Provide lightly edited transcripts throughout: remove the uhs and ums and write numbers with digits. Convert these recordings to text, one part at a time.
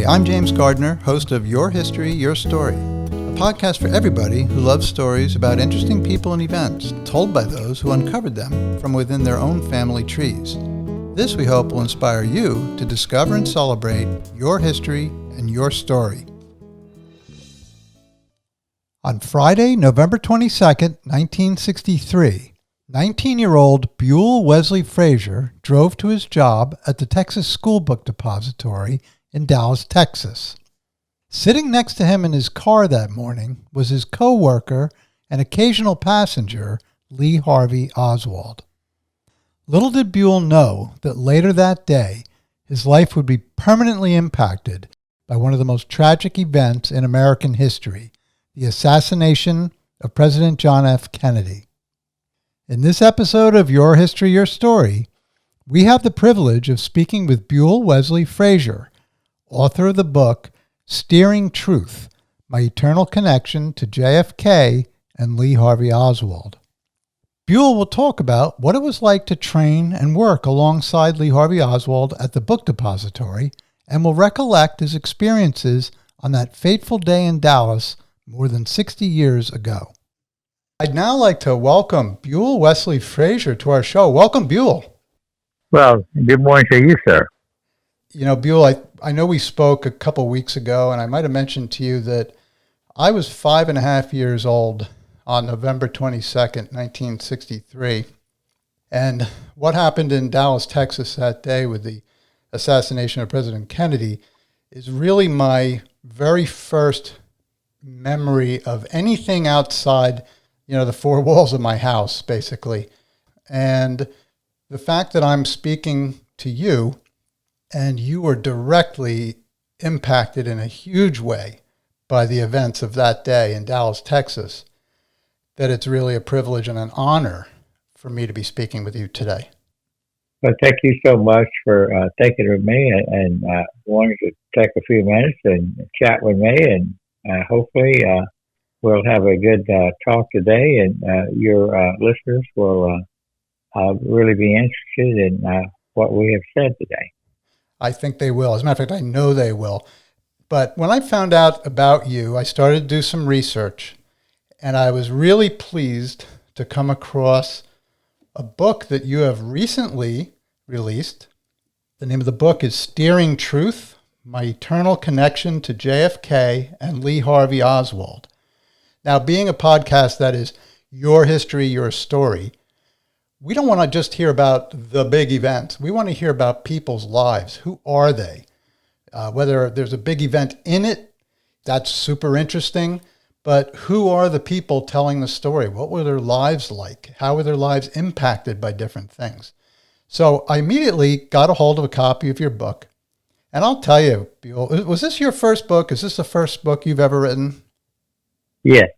I'm James Gardner, host of Your History, Your Story, a podcast for everybody who loves stories about interesting people and events told by those who uncovered them from within their own family trees. This, we hope, will inspire you to discover and celebrate your history and your story. On Friday, November 22nd, 1963, 19-year-old Buell Wesley Frazier drove to his job at the Texas School Book Depository in Dallas, Texas. Sitting next to him in his car that morning was his coworker and occasional passenger, Lee Harvey Oswald. Little did Buell know that later that day, his life would be permanently impacted by one of the most tragic events in American history, the assassination of President John F. Kennedy. In this episode of Your History, Your Story, we have the privilege of speaking with Buell Wesley Frazier, author of the book Steering Truth, My Eternal Connection to JFK and Lee Harvey Oswald. Buell will talk about what it was like to train and work alongside Lee Harvey Oswald at the book depository, and will recollect his experiences on that fateful day in Dallas more than 60 years ago. I'd now like to welcome Buell Wesley Frazier to our show. Welcome, Buell. Well, good morning to you, sir. You know, Buell, I know we spoke a couple weeks ago, and I might have mentioned to you that I was 5.5 years old on November 22nd, 1963. And what happened in Dallas, Texas that day with the assassination of President Kennedy is really my very first memory of anything outside the four walls of my house, basically. And the fact that I'm speaking to you and you were directly impacted in a huge way by the events of that day in Dallas, Texas, that it's really a privilege and an honor for me to be speaking with you today. Well, thank you so much for thinking of me and wanting to take a few minutes and chat with me. And hopefully we'll have a good talk today, and your listeners will really be interested in what we have said today. I think they will. As a matter of fact, I know they will. But when I found out about you, I started to do some research, and I was really pleased to come across a book that you have recently released. The name of the book is Steering Truth, My Eternal Connection to JFK and Lee Harvey Oswald. Now, being a podcast that is your history, your story, we don't want to just hear about the big events. We want to hear about people's lives. Who are they? Whether there's a big event in it, that's super interesting. But who are the people telling the story? What were their lives like? How were their lives impacted by different things? So I immediately got a hold of a copy of your book. And I'll tell you, Buell, was this your first book? Is this the first book you've ever written? Yes.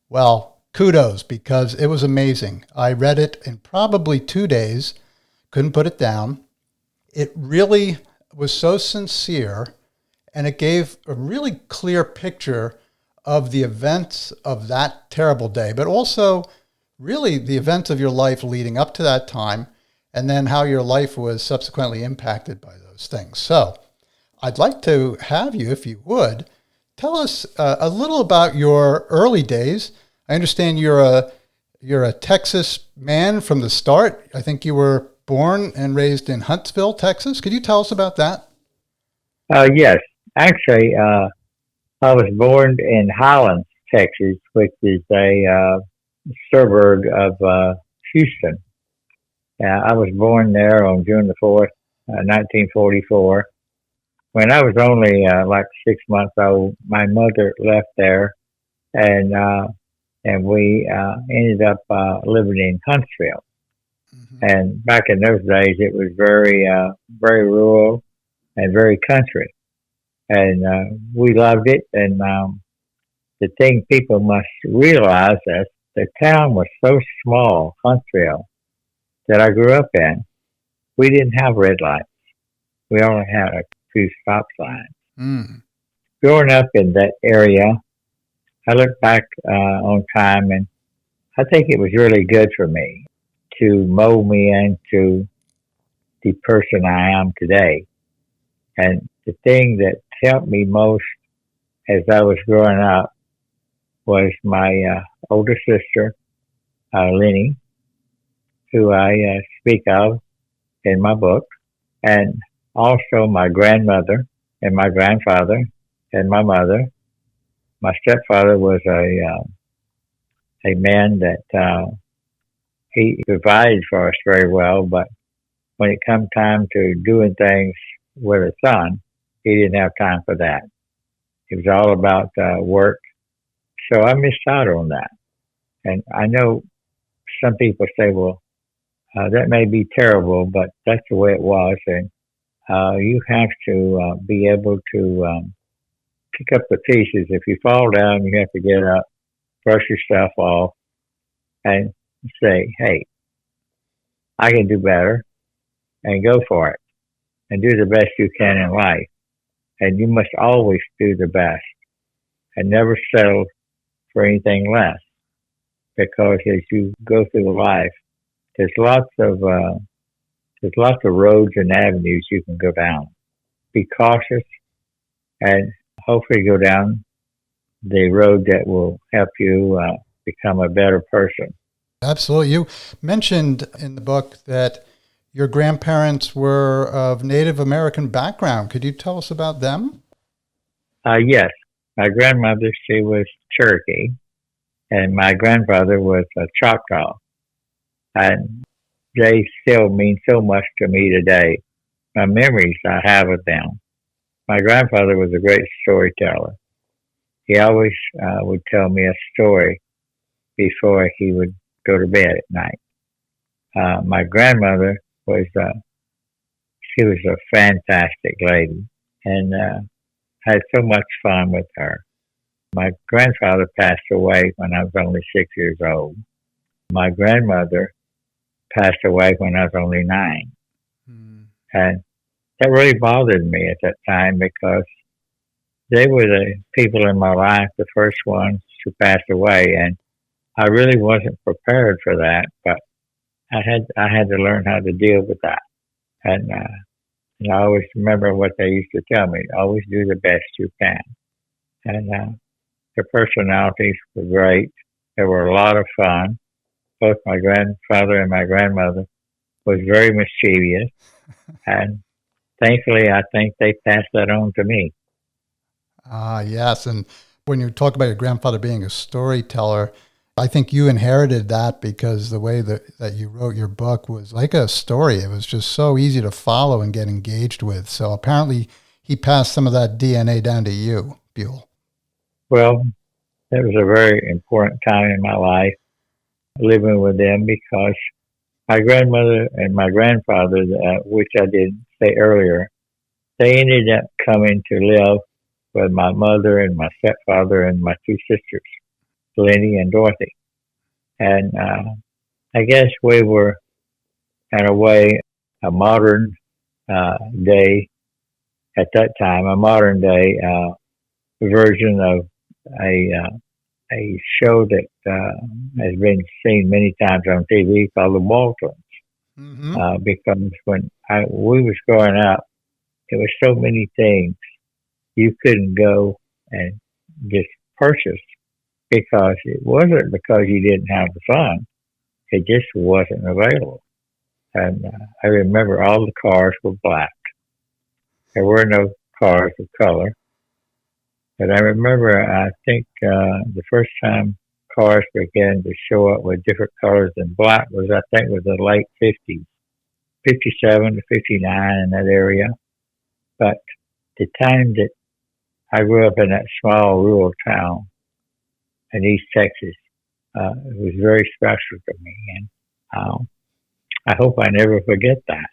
Well, kudos, because it was amazing. I read it in probably 2 days, couldn't put it down. It really was so sincere, and it gave a really clear picture of the events of that terrible day, but also really the events of your life leading up to that time, and then how your life was subsequently impacted by those things. So I'd like to have you, if you would, tell us a little about your early days. I understand you're a Texas man from the start. I think you were born and raised in Huntsville, Texas. Could you tell us about that? Yes. Actually, I was born in Highlands, Texas, which is a suburb of Houston. I was born there on June the 4th, 1944. When I was only like 6 months old, my mother left there, and we ended up living in Huntsville. Mm-hmm. And back in those days, it was very rural and very country, and we loved it. And the thing people must realize is the town was so small, Huntsville, that I grew up in. We didn't have red lights. We only had a few stop signs. Mm. Growing up in that area, I look back on time, and I think it was really good for me to mold me into the person I am today. And the thing that helped me most as I was growing up was my older sister, Lenny, who I speak of in my book, and also my grandmother and my grandfather and my mother. My stepfather was a man that he provided for us very well, but when it come time to doing things with a son, he didn't have time for that. It was all about work. So I missed out on that. And I know some people say, well, that may be terrible, but that's the way it was. And you have to be able to pick up the pieces. If you fall down, you have to get up, brush your stuff off, and say, hey, I can do better, and go for it, and do the best you can in life. And you must always do the best, and never settle for anything less. Because as you go through life, there's lots of roads and avenues you can go down. Be cautious, and hopefully go down the road that will help you become a better person. Absolutely. You mentioned in the book that your grandparents were of Native American background. Could you tell us about them? Yes. My grandmother, she was Cherokee, and my grandfather was a Choctaw. And they still mean so much to me today. My memories I have of them. My grandfather was a great storyteller. He always would tell me a story before he would go to bed at night. My grandmother was she was a fantastic lady, and had so much fun with her. My grandfather passed away when I was only 6 years old. My grandmother passed away when I was only 9. And that really bothered me at that time because they were the people in my life, the first ones who passed away. And I really wasn't prepared for that, but I had to learn how to deal with that. And I always remember what they used to tell me: always do the best you can. And their personalities were great. They were a lot of fun. Both my grandfather and my grandmother was very mischievous, and thankfully, I think they passed that on to me. Yes. And when you talk about your grandfather being a storyteller, I think you inherited that because the way that you wrote your book was like a story. It was just so easy to follow and get engaged with. So apparently he passed some of that DNA down to you, Buell. Well, that was a very important time in my life, living with them, because my grandmother and my grandfather, which I didn't say earlier, they ended up coming to live with my mother and my stepfather and my 2 sisters, Lenny and Dorothy. And I guess we were, in a way, a modern day at that time, a modern day version of a show that has been seen many times on TV called The Waltons. Because when we was growing up, there was so many things you couldn't go and just purchase, because it wasn't because you didn't have the fun. It just wasn't available. And I remember all the cars were black. There were no cars of color. But I remember, I think the first time cars began to show up with different colors than black was, I think, was the late 50s, 57 to 59 in that area. But the time that I grew up in that small rural town in East Texas, it was very special to me. And I hope I never forget that.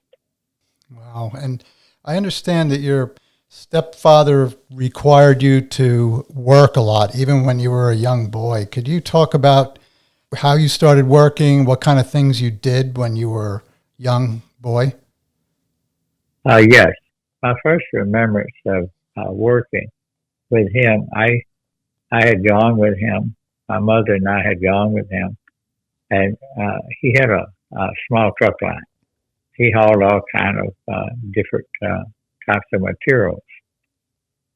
Wow. And I understand that your stepfather required you to work a lot, even when you were a young boy. Could you talk about how you started working, what kind of things you did when you were a young boy? Yes. My first remembrance of working with him, I had gone with him. My mother and I had gone with him, and he had a small truck line. He hauled all kind of different types of materials.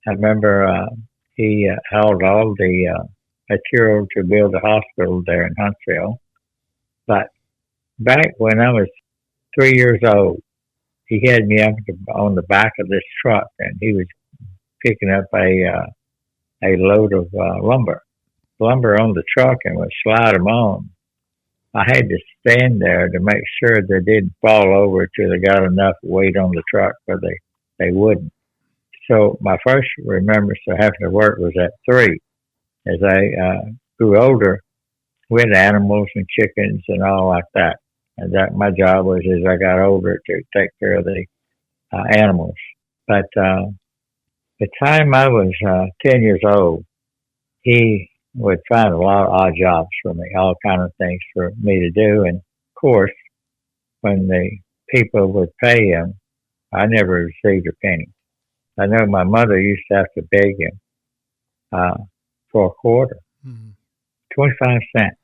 I remember he held all the material to build a hospital there in Huntsville. But back when I was 3 years old, he had me up on the back of this truck, and he was picking up a load of lumber on the truck, and would slide them on. I had to stand there to make sure they didn't fall over till they got enough weight on the truck, or they wouldn't. So my first remembrance of having to work was at 3. As I grew older, we had animals and chickens and all like that. And that my job was, as I got older, to take care of the animals. But the time I was 10 years old, he would find a lot of odd jobs for me, all kind of things for me to do. And of course, when the people would pay him, I never received a penny. I know my mother used to have to beg him for a quarter, 25 cents.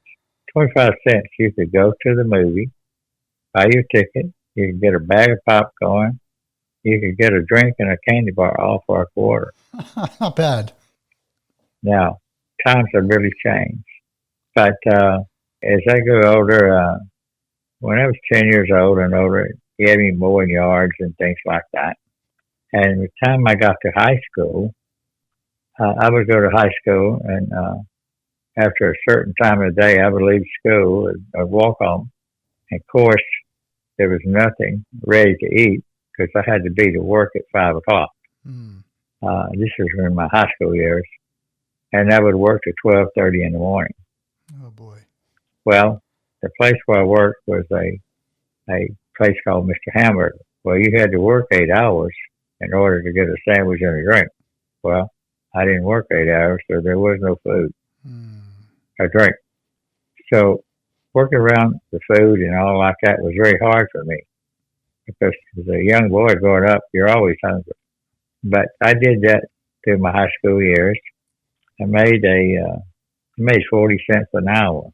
25 cents, you could go to the movie, buy your ticket, you could get a bag of popcorn, you could get a drink and a candy bar all for a quarter. Not bad. Now, times have really changed. But as I grew older, when I was 10 years old and older, he had me mowing yards and things like that. And the time I got to high school, I would go to high school, and after a certain time of the day, I would leave school and I'd walk home. And of course, there was nothing ready to eat because I had to be to work at 5 o'clock. This was in my high school years. And I would work to 12:30 in the morning. Oh, boy. Well, the place where I worked was a place called Mr. Hamburger. Well, you had to work 8 hours in order to get a sandwich and a drink. Well, I didn't work 8 hours, so there was no food or drink. So working around the food and all like that was very hard for me because as a young boy growing up, you're always hungry. But I did that through my high school years. I made 40 cents an hour.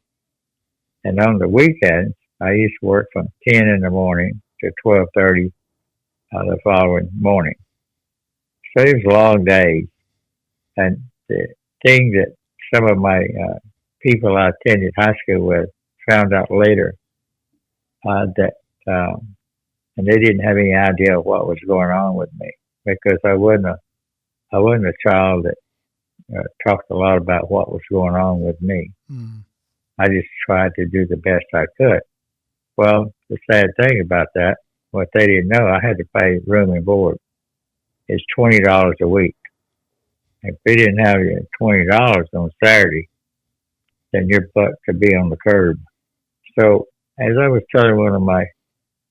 And on the weekends, I used to work from 10 in the morning to 12:30 the following morning. So it was long days. And the thing that some of my people I attended high school with found out later that, and they didn't have any idea what was going on with me because I wasn't a child that talked a lot about what was going on with me. I just tried to do the best I could. Well, the sad thing about that, what they didn't know, I had to pay room and board. It's $20 a week. If we didn't have $20 on Saturday, then your butt could be on the curb. So, as I was telling one of my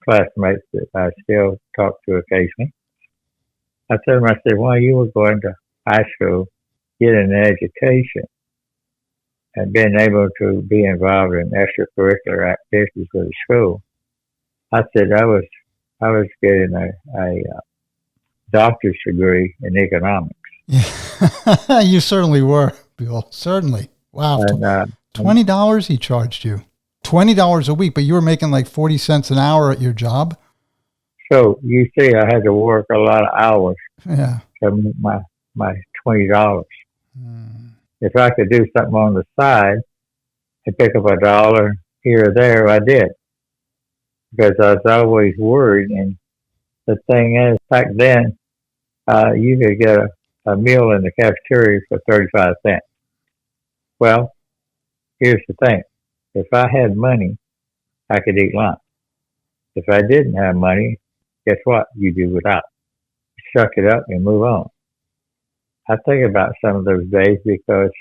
classmates that I still talk to occasionally, I told him, I said, while you were going to high school, get an education and being able to be involved in extracurricular activities with the school, I said I was getting a doctor's degree in economics. Yeah. You certainly were, Bill. Certainly. Wow. And, $20 he charged you. $20 a week, but you were making like 40 cents an hour at your job? So you see, I had to work a lot of hours to make my $20. If I could do something on the side and pick up $1 here or there, I did. Because I was always worried. And the thing is, back then, you could get a meal in the cafeteria for 35 cents. Well, here's the thing. If I had money, I could eat lunch. If I didn't have money, guess what? You do without. Suck it up and move on. I think about some of those days because,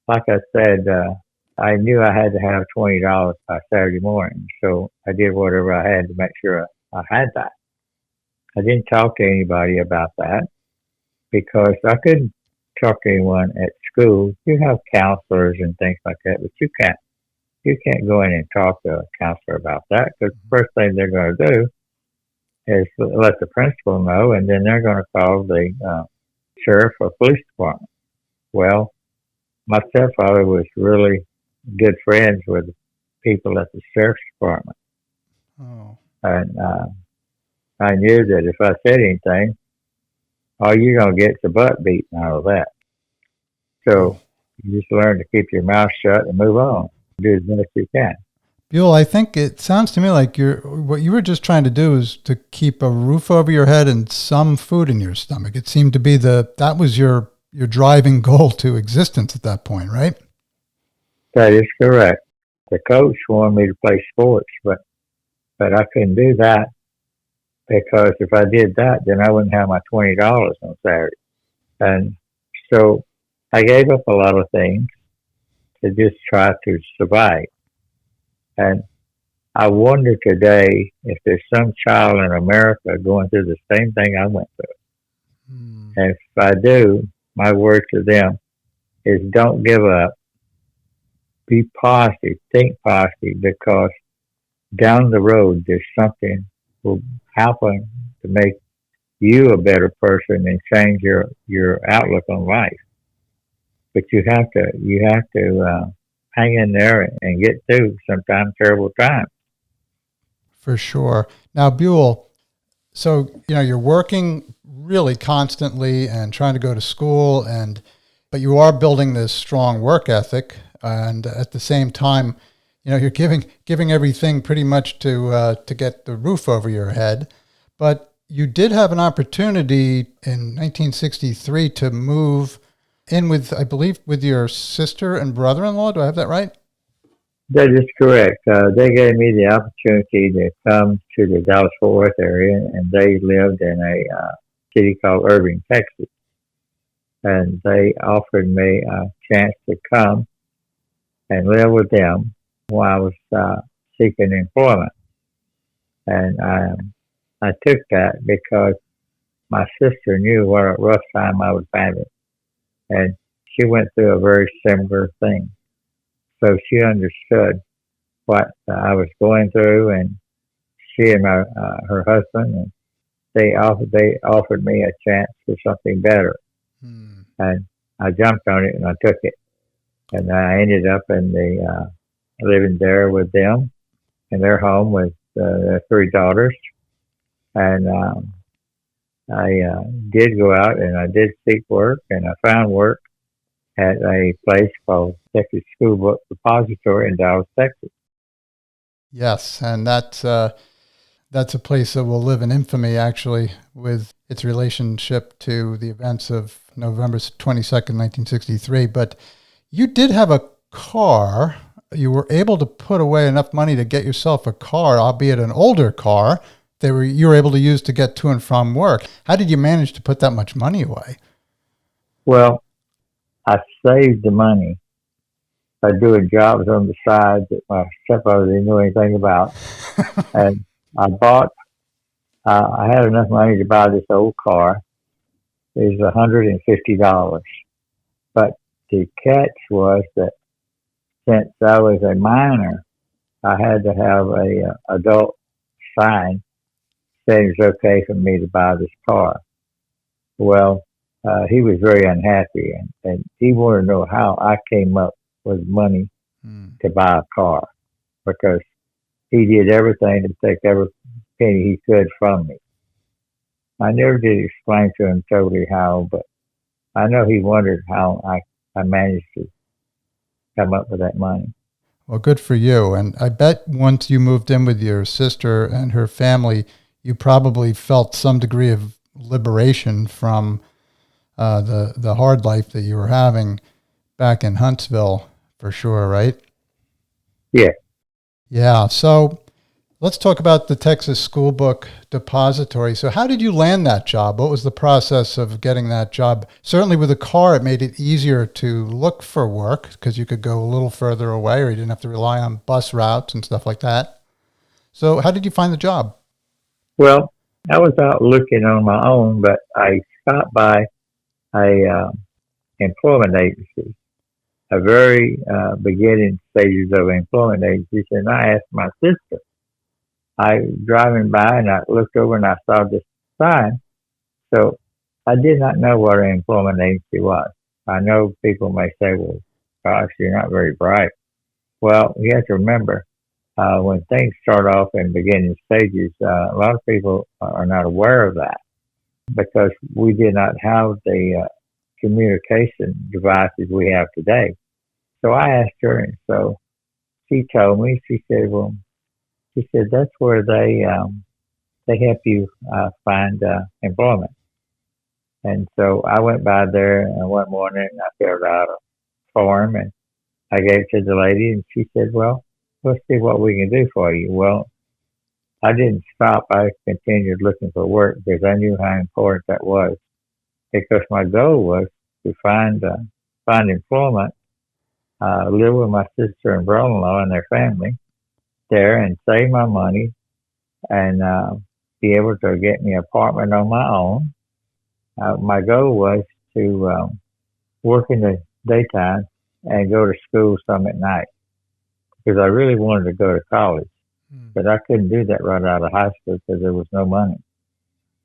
like I said, I knew I had to have $20 by Saturday morning. So I did whatever I had to make sure I had that. I didn't talk to anybody about that because I couldn't talk to anyone at school. You have counselors and things like that, but you can't go in and talk to a counselor about that because the first thing they're going to do is let the principal know, and then they're going to call the sheriff or police department. Well, my stepfather was really good friends with people at the sheriff's department. And I knew that if I said anything, all you're going to get is a butt beaten out of that. So you just learn to keep your mouth shut and move on. Do as best you can. Buell, I think it sounds to me like what you were just trying to do is to keep a roof over your head and some food in your stomach. It seemed to be that was your driving goal to existence at that point, right? That is correct. The coach wanted me to play sports, but I couldn't do that because if I did that, then I wouldn't have my $20 on Saturday. And so I gave up a lot of things to just try to survive. And I wonder today if there's some child in America going through the same thing I went through. And if I do, my word to them is don't give up. Be positive. Think positive, because down the road there's something will happen to make you a better person and change your outlook on life. But you have to hang in there and get through sometimes terrible times. For sure. Now, Buell, so you're working really constantly and trying to go to school, but you are building this strong work ethic, and at the same time, you're giving everything pretty much to get the roof over your head. But you did have an opportunity in 1963 to move in with, I believe, with your sister and brother-in-law. Do I have that right? That is correct. They gave me the opportunity to come to the Dallas-Fort Worth area, and they lived in a city called Irving, Texas. And they offered me a chance to come and live with them while I was seeking employment. And I took that because my sister knew what a rough time I was having. And she went through a very similar thing. So she understood what I was going through, and she and her husband, and they offered me a chance for something better. And I jumped on it and I took it. And I ended up living there with them in their home with their three daughters. And I did go out and I did seek work, and I found work at a place called Texas School Book Depository in Dallas, Texas. Yes, and that's a place that will live in infamy, actually, with its relationship to the events of November 22nd, 1963. But you did have a car. You were able to put away enough money to get yourself a car, albeit an older car, you were able to use to get to and from work. How did you manage to put that much money away? Well, I saved the money by doing jobs on the side that my stepfather didn't know anything about. And I had enough money to buy this old car. It was $150. But the catch was that since I was a minor, I had to have a adult sign saying it's okay for me to buy this car. Well, he was very unhappy, and he wanted to know how I came up with money to buy a car, because he did everything to take every penny he could from me. I never did explain to him totally how, but I know he wondered how I managed to come up with that money. Well, good for you. And I bet once you moved in with your sister and her family, you probably felt some degree of liberation from the hard life that you were having back in Huntsville, for sure, right? Yeah. Yeah. So let's talk about the Texas School Book Depository. So how did you land that job? What was the process of getting that job? Certainly with a car, it made it easier to look for work because you could go a little further away, or you didn't have to rely on bus routes and stuff like that. So how did you find the job? Well, I was out looking on my own, but I stopped by a employment agency, a very beginning stages of employment agencies, and I asked my sister. I was driving by and I looked over and I saw this sign. So I did not know what an employment agency was. I know people may say, well, gosh, you're not very bright. Well, you have to remember, when things start off in beginning stages, a lot of people are not aware of that. because we did not have the communication devices we have today. So I asked her, and so she told me. She said, "Well, she said that's where they help you find employment." And so I went by there one morning. And I filled out a form, and I gave it to the lady, and she said, "Well, let's see what we can do for you." Well, I didn't stop. I continued looking for work because I knew how important that was. Because my goal was to find employment, live with my sister and brother-in-law and their family there, and save my money, and be able to get me an apartment on my own. My goal was to work in the daytime and go to school some at night because I really wanted to go to college, but I couldn't do that right out of high school because there was no money.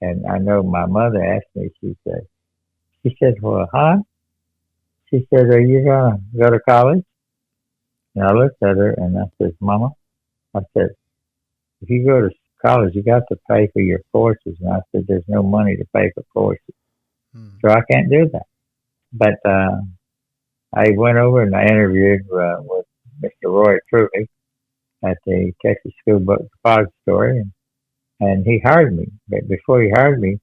And I know my mother asked me, she said, "Well, huh?" She said, "Are you going to go to college?" And I looked at her and I said, "Mama," I said, "if you go to college, you got to pay for your courses." And I said, "There's no money to pay for courses. So I can't do that." But I went over and I interviewed with Mr. Roy Truly at the Texas School Book Depository, and he hired me. But before he hired me,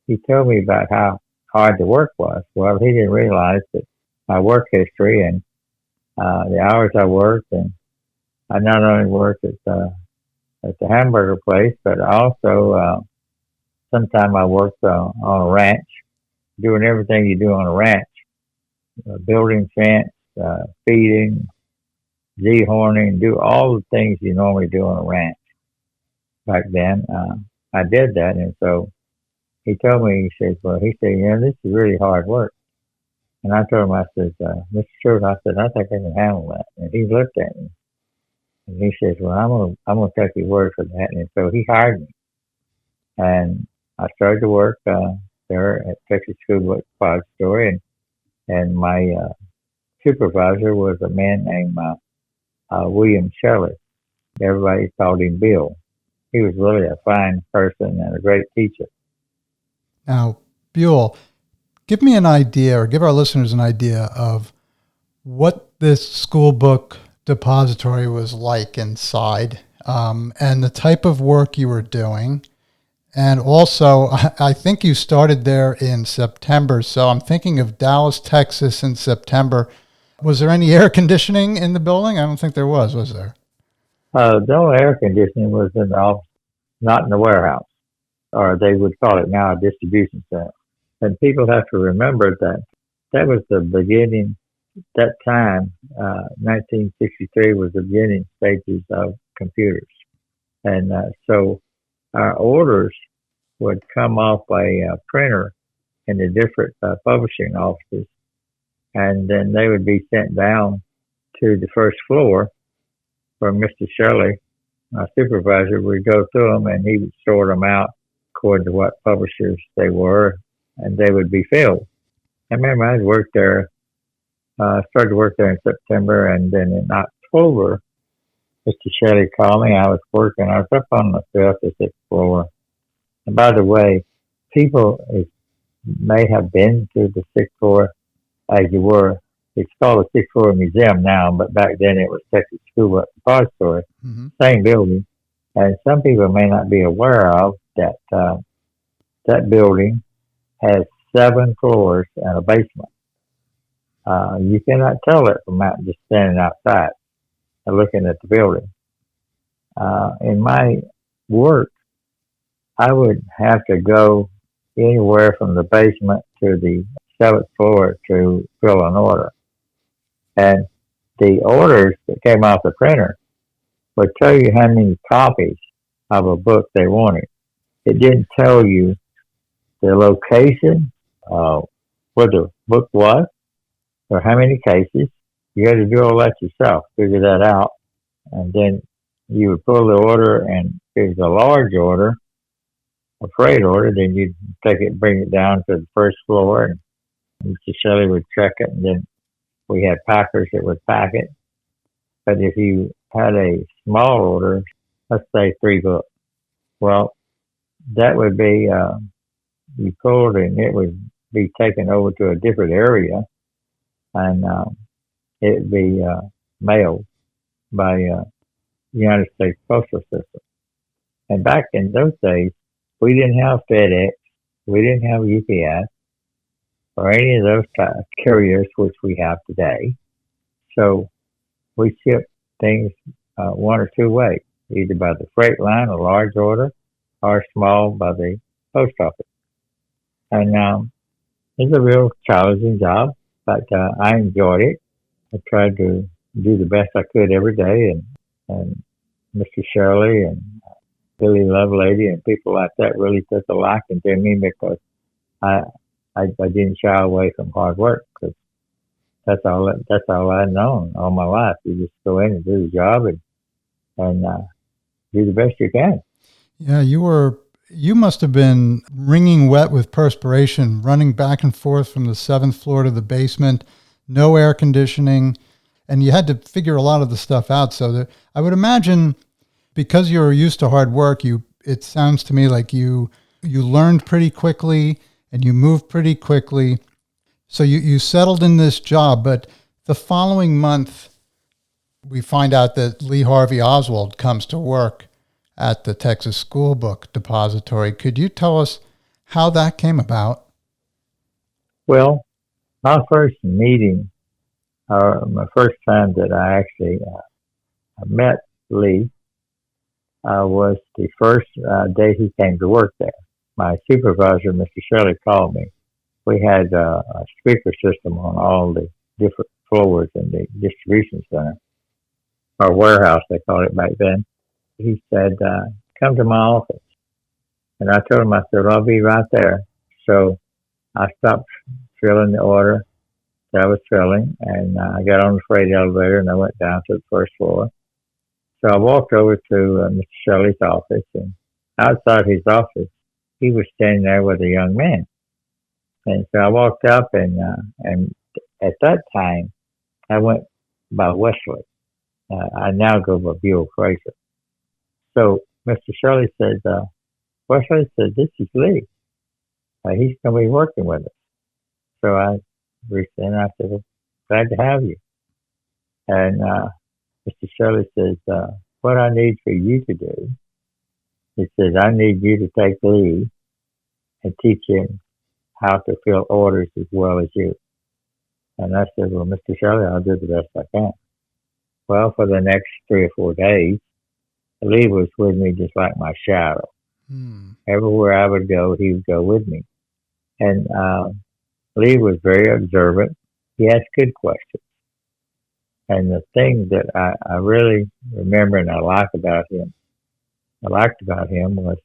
he told me about how hard the work was. Well, he didn't realize that my work history and the hours I worked, and I not only worked at the hamburger place, but also sometime I worked on a ranch, doing everything you do on a ranch, building fence, feeding, dehorning, do all the things you normally do on a ranch. Back then, I did that, and so he told me, he said, "This is really hard work." And I told him, I said, "Mr. Stewart," I said, "I think I can handle that." And he looked at me and he says, "Well, I'm gonna take your word for that." And so he hired me, and I started to work there at Texas School Book Depository, and my supervisor was a man named William Shelley. Everybody called him Bill. He was really a fine person and a great teacher. Now, Buell, give me an idea, or give our listeners an idea of what this school book depository was like inside, and the type of work you were doing. And also, I think you started there in September, so I'm thinking of Dallas, Texas in September. Was there any air conditioning in the building? I don't think there was there? The only air conditioning was in the office, not in the warehouse, or they would call it now a distribution center. And people have to remember that was the beginning. That time, 1963 was the beginning stages of computers. And so our orders would come off a printer in the different publishing offices, and then they would be sent down to the first floor where Mr. Shelley, my supervisor, would go through them, and he would sort them out according to what publishers they were, and they would be filled. I remember I worked there, started to work there in September, and then in October, Mr. Shelley called me. I was up on the fifth or sixth floor. And by the way, people may have been to the sixth floor as you were. It's called the sixth floor museum now, but back then it was Texas School Book Depository, same building. And some people may not be aware of that that building has 7 floors and a basement. You cannot tell it from just standing outside and looking at the building. In my work, I would have to go anywhere from the basement to the 7th floor to fill an order. And the orders that came off the printer would tell you how many copies of a book they wanted. It didn't tell you the location, where the book was, or how many cases. You had to do all that yourself, figure that out. And then you would pull the order, and if it was a large order, a freight order, then you'd take it and bring it down to the first floor, and Mr. Shelley would check it, and then we had packers that would pack it. But if you had a small order, let's say 3 books, well, that would be you pulled and it would be taken over to a different area, and it'd be mailed by United States Postal System. And back in those days, we didn't have FedEx, we didn't have UPS, or any of those carriers which we have today. So we shipped things one or two ways, either by the freight line, a large order, or small by the post office. And it's a real challenging job, but I enjoyed it. I tried to do the best I could every day, and Mr. Shirley and Billy Lovelady and people like that really took a liking to me because I didn't shy away from hard work, because that's all I've known all my life. You just go in and do the job and do the best you can. Yeah, you must have been wringing wet with perspiration, running back and forth from the 7th floor to the basement, no air conditioning, and you had to figure a lot of the stuff out. So that I would imagine, because you're used to hard work, it sounds to me like you learned pretty quickly and you moved pretty quickly. So you settled in this job, but the following month, we find out that Lee Harvey Oswald comes to work at the Texas School Book Depository. Could you tell us how that came about? Well, my first meeting, or my first time that I actually met Lee, was the first day he came to work there. My supervisor, Mr. Shirley, called me. We had a speaker system on all the different floors in the distribution center, or warehouse, they called it back then. He said, come to my office. And I told him, I said, I'll be right there. So I stopped filling the order that I was filling, and I got on the freight elevator and I went down to the first floor. So I walked over to Mr. Shirley's office, and outside his office, he was standing there with a young man. And so I walked up, and at that time, I went by Wesley. I now go by Buell Frazier. So Mr. Shirley said, Wesley said, this is Lee. He's going to be working with us. So I reached in and I said, well, glad to have you. And Mr. Shirley says, what I need for you to do, he says, I need you to take Lee and teach him how to fill orders as well as you. And I said, well, Mr. Shirley, I'll do the best I can. Well, for the next 3 or 4 days, Lee was with me just like my shadow. Everywhere I would go, he would go with me. And Lee was very observant. He asked good questions. And the thing that I really remember and I liked about him was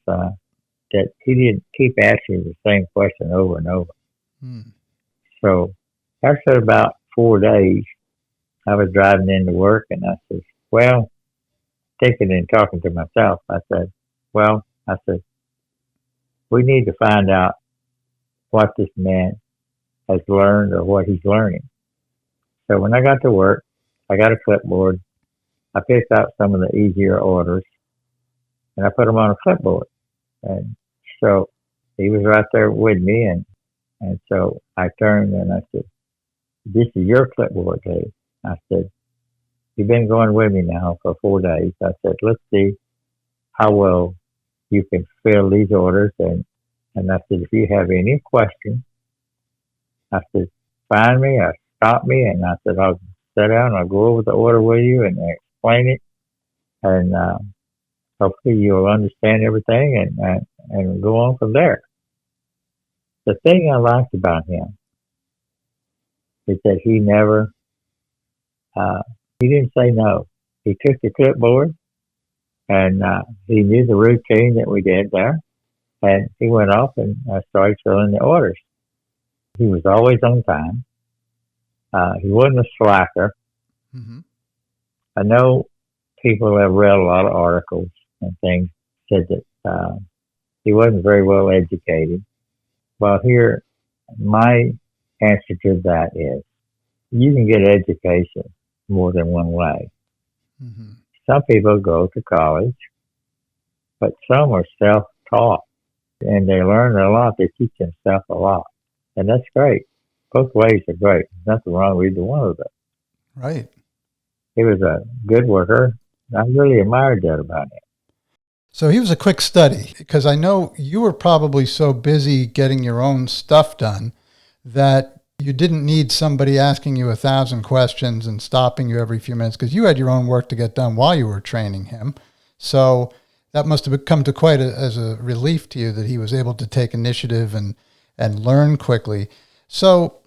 that he didn't keep asking the same question over and over. So after about 4 days, I was driving into work, and I said, well, thinking and talking to myself, I said, we need to find out what this man has learned or what he's learning. So when I got to work, I got a clipboard. I picked out some of the easier orders, and I put them on a clipboard. And so he was right there with me, and so I turned and I said, this is your clipboard, Dave. I said, you've been going with me now for 4 days. I said, let's see how well you can fill these orders. And I said, if you have any questions, I said, find me or stop me. And I said, I'll sit down, I'll go over the order with you and explain it. And hopefully you'll understand everything and go on from there. The thing I liked about him is that he never, he didn't say no. He took the clipboard and he knew the routine that we did there. And he went off and started filling the orders. He was always on time. He wasn't a slacker. Mm-hmm. I know people have read a lot of articles and things said that he wasn't very well educated. Well, here, my answer to that is you can get education more than one way. Mm-hmm. Some people go to college, but some are self-taught. and they learn a lot. They teach themselves a lot. And that's great. Both ways are great. There's nothing wrong with either one of them. Right. He was a good worker. I really admired that about him. So he was a quick study, because I know you were probably so busy getting your own stuff done that you didn't need somebody asking you 1,000 questions and stopping you every few minutes, because you had your own work to get done while you were training him. So that must have come to quite as a relief to you that he was able to take initiative and learn quickly. So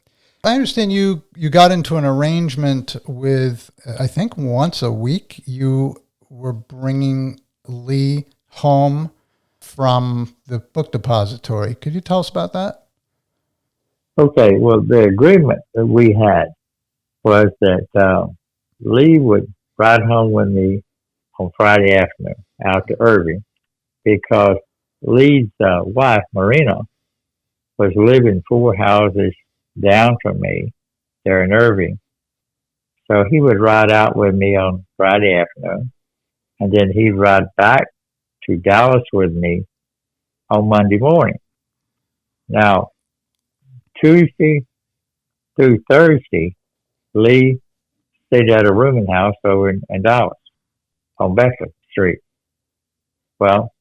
I understand you got into an arrangement with, I think once a week, you were bringing Lee home from the book depository. Could you tell us about that? Okay, well, the agreement that we had was that Lee would ride home with me on Friday afternoon out to Irving, because Lee's wife, Marina, was living 4 houses down from me there in Irving. So he would ride out with me on Friday afternoon, and then he'd ride back to Dallas with me on Monday morning. Now, Tuesday through Thursday, Lee stayed at a rooming house over in Dallas on Becker Street. Well,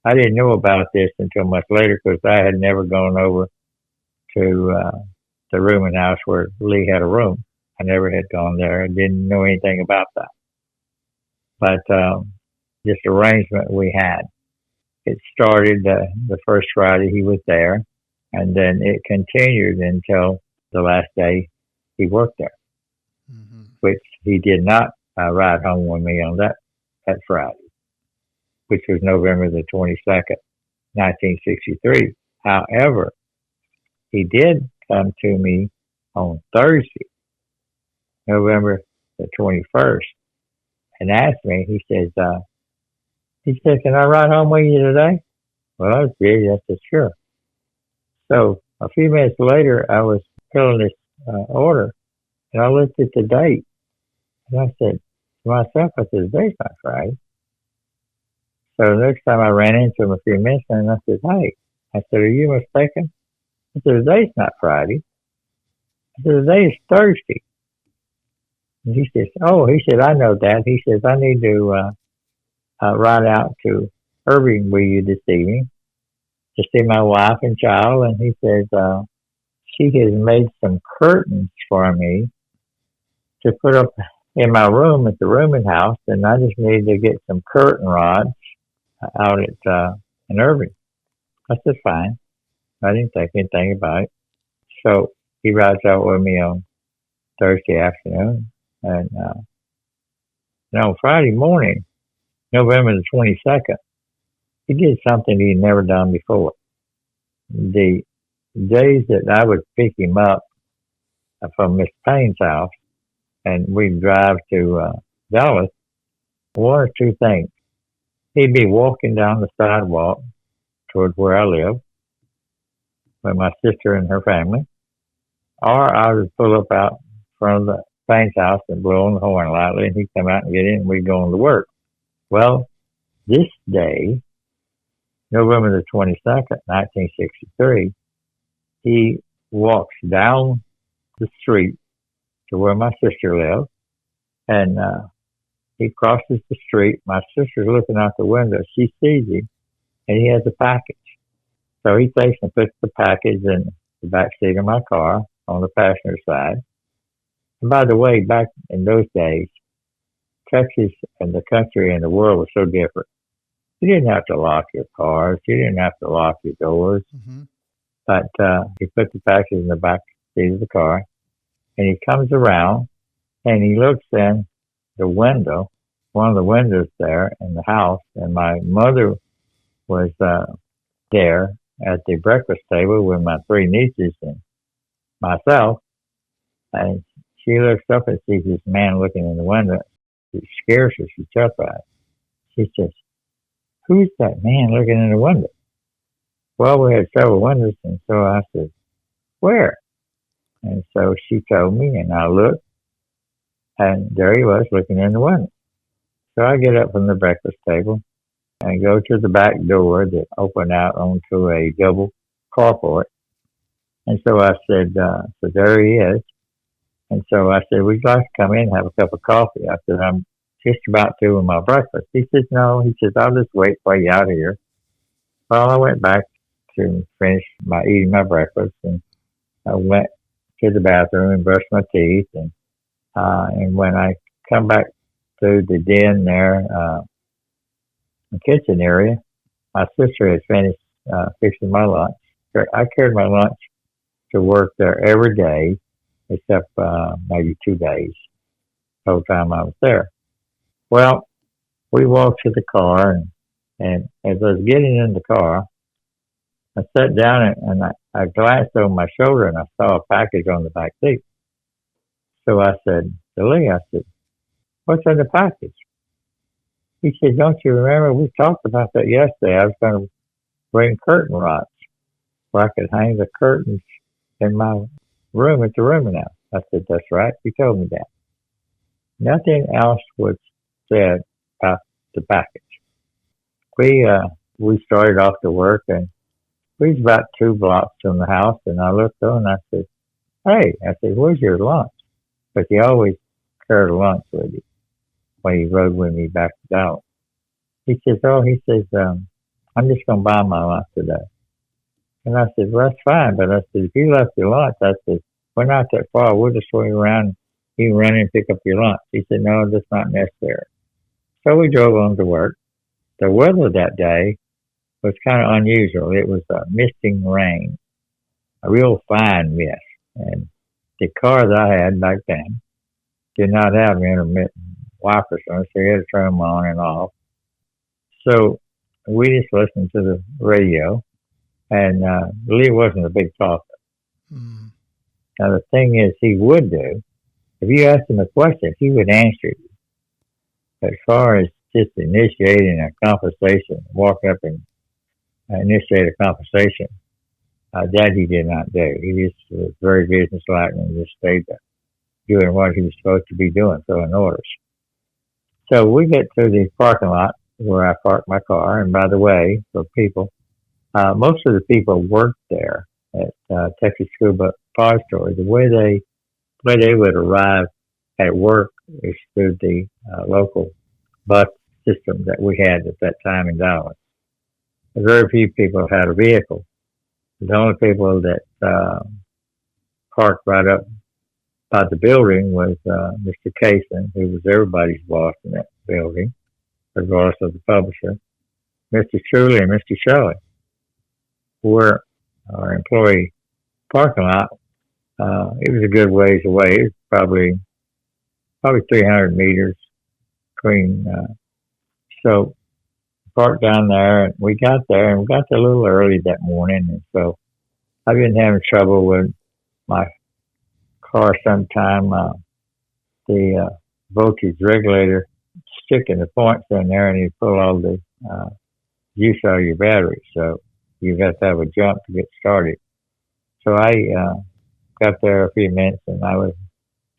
I didn't know about this until much later, because I had never gone over to the rooming house where Lee had a room. I never had gone there. I didn't know anything about that. But this arrangement we had, it started the first Friday he was there, and then it continued until the last day he worked there, which he did not ride home with me on that Friday, which was November the 22nd, 1963. However, he did come to me on Thursday, November the 21st, and asked me, he said, can I ride home with you today? Well, I was busy. I said, sure. So a few minutes later, I was filling this order, and I looked at the date, and I said to myself, I said, today's not Friday. So the next time I ran into him a few minutes, and I said, hey, I said, are you mistaken? I said, today's not Friday. I said, today is Thursday. And he says, oh, he said, I know that. He says, I need to ride out to Irving with you this evening to see my wife and child. And he says, she has made some curtains for me to put up in my room at the rooming house, and I just need to get some curtain rods out at in Irving. I said, fine. I didn't think anything about it. So he rides out with me on Thursday afternoon, and on Friday morning, November the 22nd, he did something he'd never done before. The days that I would pick him up from Miss Payne's house and we'd drive to Dallas, one or two things. He'd be walking down the sidewalk towards where I live with my sister and her family, or I would pull up out in front of the Payne's house and blow on the horn lightly, and he'd come out and get in, and we'd go on to work. Well, this day, November the 22nd, 1963, he walks down the street to where my sister lived, and he crosses the street. My sister's looking out the window. She sees him, and he has a package. So he takes and puts the package in the back seat of my car on the passenger side. And by the way, back in those days, Texas and the country and the world was so different. You didn't have to lock your cars. You didn't have to lock your doors. Mm-hmm. But he put the package in the back seat of the car, and he comes around, and he looks in the window, one of the windows there in the house, and my mother was there at the breakfast table with my three nieces and myself, and she looks up and sees this man looking in the window. It scares her. She's terrified. She says, who's that man looking in the window? Well, we had several windows, and so I said, where? And so she told me, and I looked, and there he was looking in the window. So I get up from the breakfast table, and go to the back door that opened out onto a double carport. And so I said, so there he is. And so I said, would you like to come in and have a cup of coffee? I said, I'm just about through with my breakfast. He says, no. He says, I'll just wait for you out here. Well, I went back to finish eating my breakfast, and I went to the bathroom and brushed my teeth. And when I come back to the den there, the kitchen area, my sister had finished fixing my lunch. I carried my lunch to work there every day, except maybe 2 days the whole time I was there. Well, we walked to the car, and as I was getting in the car, I sat down and I glanced over my shoulder and I saw a package on the back seat. So I said to Lee, I said, what's in the package? He said, don't you remember? We talked about that yesterday. I was going to bring curtain rods where I could hang the curtains in my room at the rooming house. I said, that's right. You told me that. Nothing else was said about the package. We started off to work, and we was about 2 blocks from the house, and I looked over and I said, hey, where's your lunch? Because he always carried a lunch with you when he rode with me back to Dallas. He says, I'm just going to buy my lunch today. And I said, well, that's fine. But I said, if you left your lunch, I said, we're not that far. We'll just swing around. You can run in and pick up your lunch. He said, no, that's not necessary. So we drove on to work. The weather that day was kind of unusual. It was a misting rain, a real fine mist. And the car that I had back then did not have intermittent wipers on it, so you had to turn them on and off. So we just listened to the radio, and Lee wasn't a big talker. Mm. Now, the thing is, he would do, if you asked him a question, he would answer you. But as far as just initiating a conversation, walk up and initiate a conversation, that he did not do. He just was very businesslike and just stayed there, doing what he was supposed to be doing, filling orders. So we get to the parking lot where I parked my car. And by the way, for people, most of the people worked there at Texas School Book Depository. The way they would arrive at work is through the local bus system that we had at that time in Dallas. Very few people had a vehicle. The only people that parked right up by the building was Mr. Cason, who was everybody's boss in that building, regardless of the publisher, Mr. Truly and Mr. Shelley, who were our employee parking lot. It was a good ways away. It was probably 300 meters between. So parked down there, and we got there a little early that morning, and so I've been having trouble with my car sometime. The voltage regulator sticking the points in there, and you pull all the juice out of your battery, so you got to have a jump to get started. So I got there a few minutes, and I was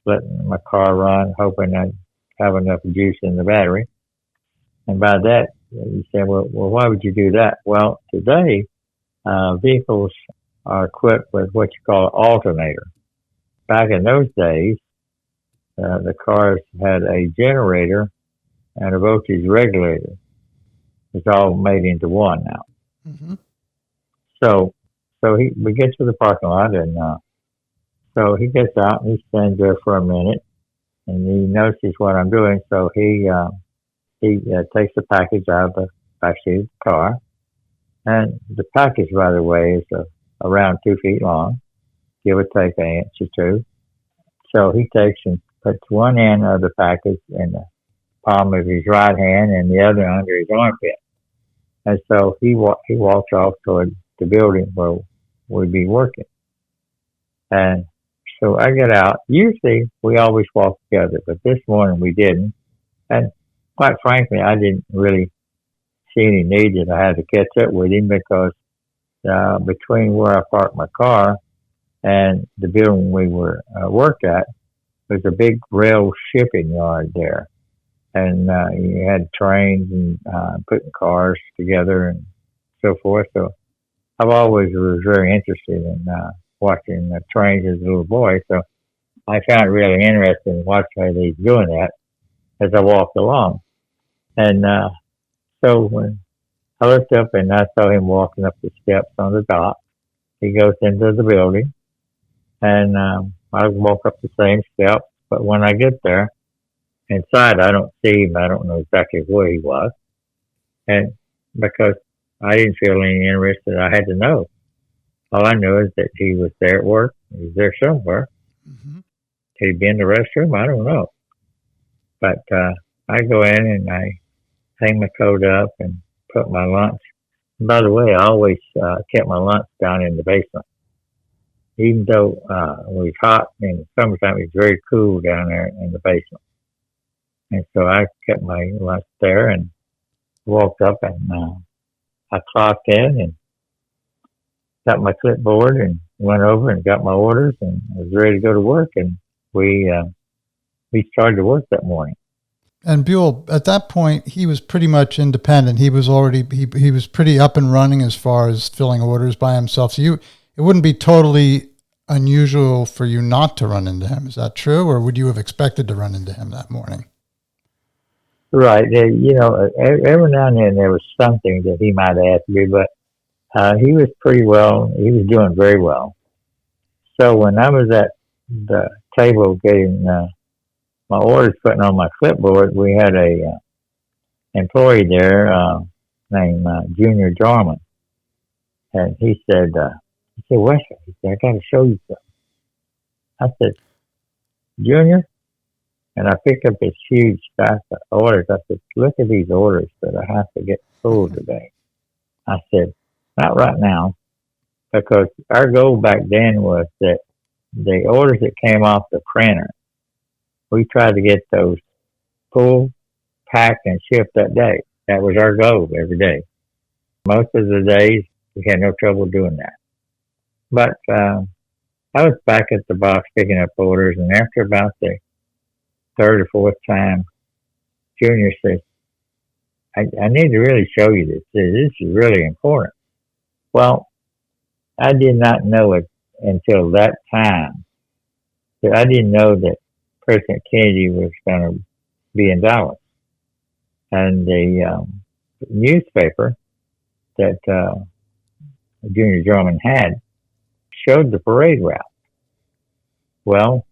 letting my car run, hoping I'd have enough juice in the battery. And by that, you say, well, why would you do that? Well, today, vehicles are equipped with what you call an alternator. Back in those days, the cars had a generator and a voltage regulator. It's all made into one now. Mm-hmm. So we get to the parking lot, and so he gets out and he stands there for a minute, and he notices what I'm doing. So he takes the package out of the backseat of the car, and the package, by the way, is around 2 feet long, give or take an inch or two. So he takes and puts one end of the package in the palm of his right hand and the other under his armpit. And so he walks off toward the building where we'd be working. And so I get out. Usually we always walk together, but this morning we didn't. And quite frankly, I didn't really see any need that I had to catch up with him, because between where I parked my car and the building we were worked at, there's a big rail shipping yard there. and you had trains and putting cars together and so forth. So I've always was very interested in watching the trains as a little boy. So I found it really interesting to watch how he's doing that as I walked along. And so when I looked up and I saw him walking up the steps on the dock, he goes into the building, and I walk up the same steps. But when I get there, inside, I don't see him. I don't know exactly where he was. And because I didn't feel any interest that I had to know. All I knew is that he was there at work. He was there somewhere. Mm-hmm. He'd be in the restroom. I don't know. But I go in and I hang my coat up and put my lunch. And by the way, I always kept my lunch down in the basement. Even though it was hot in the summertime, it was very cool down there in the basement. And so I kept my lunch there and walked up and I clocked in and got my clipboard and went over and got my orders and was ready to go to work. And we started to work that morning. And Buell, at that point, he was pretty much independent. He was already he was pretty up and running as far as filling orders by himself. So it wouldn't be totally unusual for you not to run into him. Is that true, or would you have expected to run into him that morning? Right. You know, every now and then there was something that he might ask me, but he was pretty well. He was doing very well. So when I was at the table getting my orders putting on my clipboard, we had a employee there named Junior Jarman, and he said, Wesley, he said, I got to show you something. I said, Junior, and I picked up this huge stack of orders. I said, look at these orders that I have to get pulled today. I said, not right now, because our goal back then was that the orders that came off the printer, we tried to get those pulled, packed, and shipped that day. That was our goal every day. Most of the days, we had no trouble doing that. But I was back at the box picking up orders, and after about the third or fourth time, Junior says, I need to really show you this. This is really important. Well, I did not know it until that time. That I didn't know that President Kennedy was going to be in Dallas. And the newspaper that Junior Jarman had showed the parade route. Well,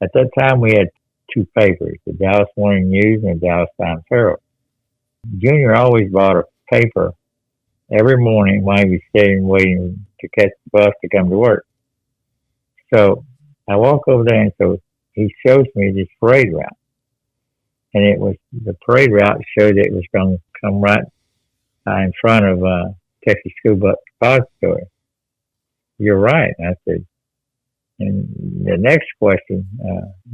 at that time we had two papers, the Dallas Morning News and the Dallas Times Herald. Junior always bought a paper every morning while he was sitting waiting to catch the bus to come to work. So I walk over there, and so he shows me this parade route. And it was the parade route showed it was going to come right in front of Texas School Book Depository. You're right, I said. And the next question,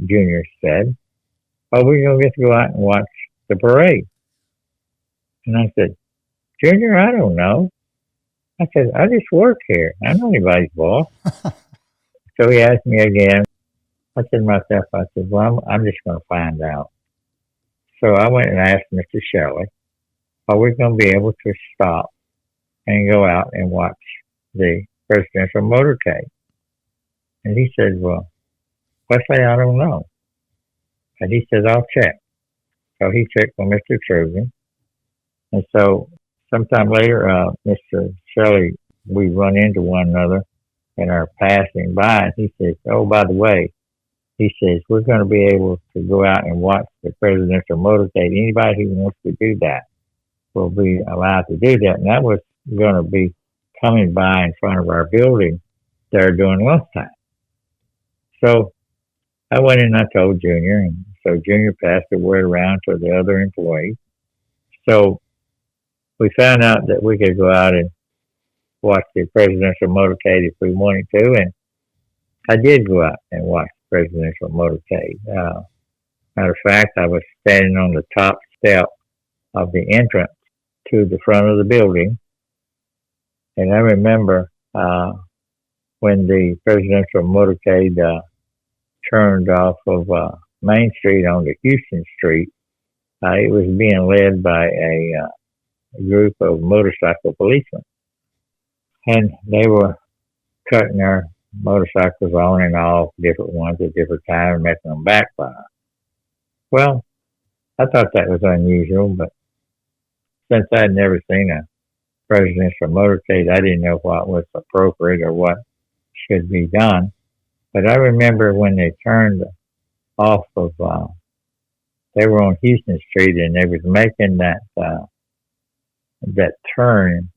Junior said, we're going to get to go out and watch the parade. And I said, Junior, I don't know. I said, I just work here. I'm not anybody's boss. So he asked me again. I said to myself, well, I'm just going to find out. So I went and asked Mr. Shelley, are we going to be able to stop and go out and watch the presidential motorcade? And he said, well, Wesley, I don't know. And he said, I'll check. So he checked with Mr. Truman. And so sometime later, Mr. Shelley, we run into one another in our passing by, and he says, oh, by the way, he says, we're going to be able to go out and watch the presidential motorcade. Anybody who wants to do that will be allowed to do that. And that was going to be coming by in front of our building there during lunchtime. So I went in and I told Junior, and so Junior passed the word around to the other employees. So we found out that we could go out and watch the presidential motorcade if we wanted to, and I did go out and watch the presidential motorcade. Matter of fact, I was standing on the top step of the entrance to the front of the building, and I remember when the presidential motorcade turned off of Main Street onto Houston Street, It was being led by a group of motorcycle policemen, and they were cutting their motorcycles on and off, different ones at different times, making them backfire. Well, I thought that was unusual, but since I'd never seen a presidential motorcade, I didn't know what was appropriate or what should be done. But I remember when they turned off of, they were on Houston Street and they was making that turn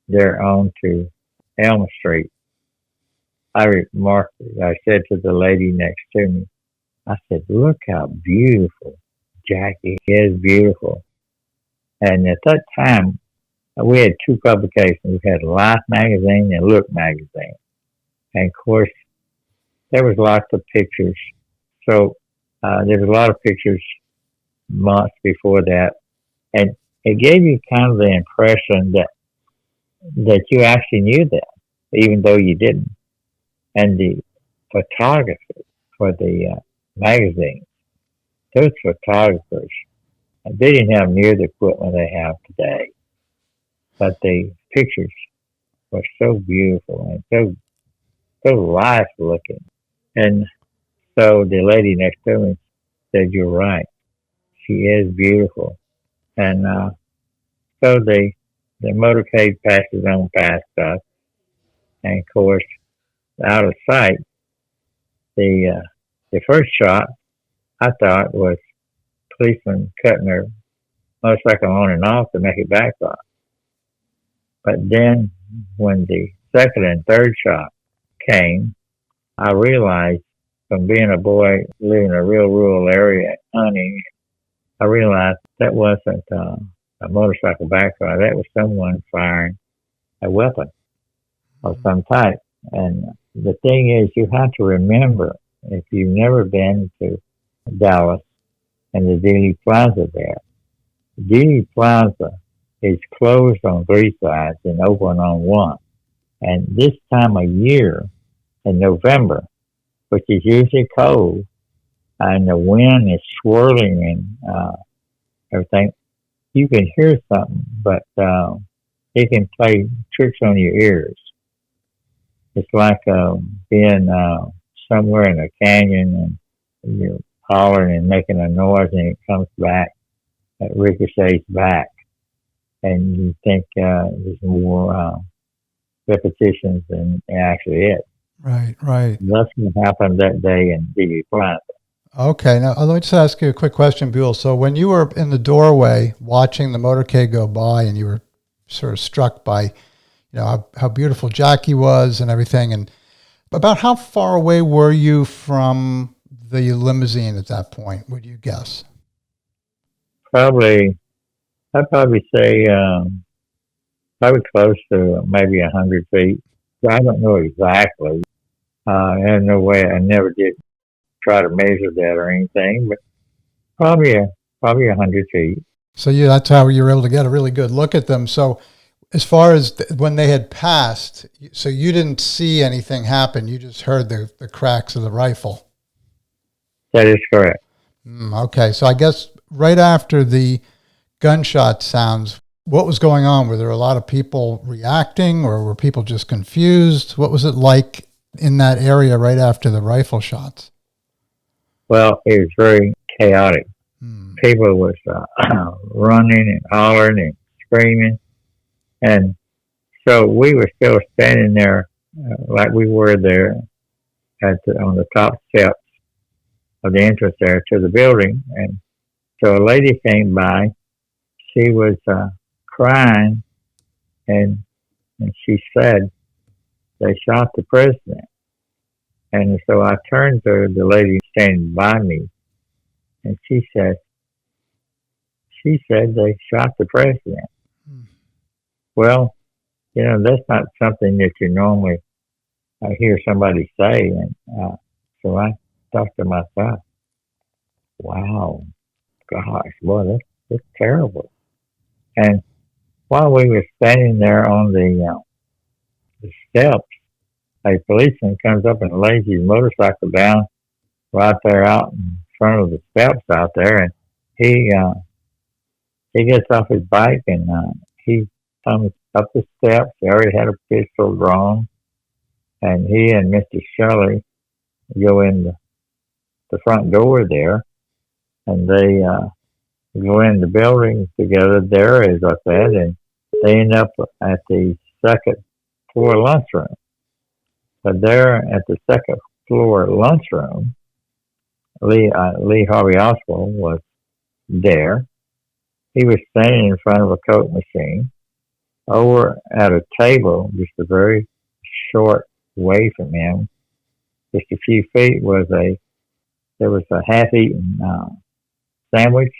there onto Elm Street. I said to the lady next to me, I said, look how beautiful Jackie is, beautiful. And at that time, we had two publications. We had Life magazine and Look magazine. And of course, there was lots of pictures. So there was a lot of pictures months before that. And it gave you kind of the impression that you actually knew that, even though you didn't. And the photography for the magazine, those photographers, they didn't have near the equipment they have today. But the pictures were so beautiful and so life looking. And so the lady next to me said, you're right. She is beautiful. And so the motorcade passes on past us. And of course, out of sight, the first shot I thought was policemen cutting their motorcycle on and off to make it backfire. But then when the second and third shot came, I realized from being a boy living in a real rural area hunting, I realized that wasn't a motorcycle backfire. That was someone firing a weapon of some type. And the thing is, you have to remember, if you've never been to Dallas and the Dealey Plaza there, Dealey Plaza is closed on three sides and open on one. And this time of year, in November, which is usually cold, and the wind is swirling and everything, you can hear something, but it can play tricks on your ears. It's like being somewhere in a canyon and you're hollering and making a noise and it comes back, it ricochets back. And you think there's more repetitions than it actually is. Right, right. That's what happened that day in Dealey Plaza. Okay, now let me just ask you a quick question, Buell. So when you were in the doorway watching the motorcade go by and you were sort of struck by, how beautiful Jackie was and everything, and about how far away were you from the limousine at that point, would you guess? I'd probably say probably close to maybe 100 feet. I don't know exactly. And no way, I never did try to measure that or anything, but probably 100 feet. So that's how you were able to get a really good look at them. So as far as when they had passed, so you didn't see anything happen. You just heard the cracks of the rifle. That is correct. Okay. So I guess right after the gunshot sounds, what was going on? Were there a lot of people reacting or were people just confused? What was it like in that area right after the rifle shots? Well, it was very chaotic. People was running and hollering and screaming. And so we were still standing there like we were there on the top steps of the entrance there to the building. And so a lady came by. She was crying, and she said, they shot the president. And so I turned to the lady standing by me, and she said they shot the president. Well, that's not something that you normally hear somebody say. And so I thought to myself, wow, gosh, boy, that's terrible. And while we were standing there on the steps, a policeman comes up and lays his motorcycle down right there out in front of the steps out there, and he he gets off his bike and he comes up the steps. He already had a pistol drawn, and he and Mr. Shelley go in the front door there, and they go in the building together there, as I said, and they end up at the second floor lunchroom. But there at the second floor lunchroom, Lee Harvey Oswald was there. He was standing in front of a Coke machine. Over at a table, just a very short way from him, just a few feet, there was a half-eaten sandwich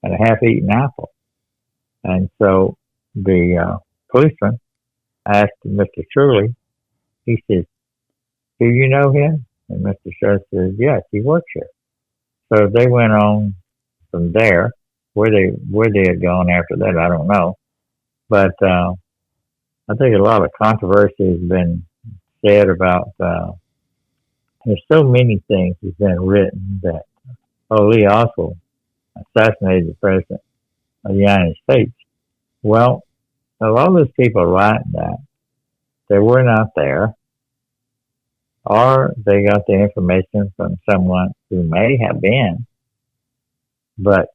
and a half-eaten apple. And so the policeman asked Mr. Truly, he says, "Do you know him?" And Mr. Shelley says, "Yes, he works here." So they went on from there. Where they had gone after that, I don't know. But I think a lot of controversy has been said about. There's so many things that's been written that Lee Oswald assassinated the president of the United States. Well, a lot of those people writing that they were not there, or they got the information from someone who may have been, but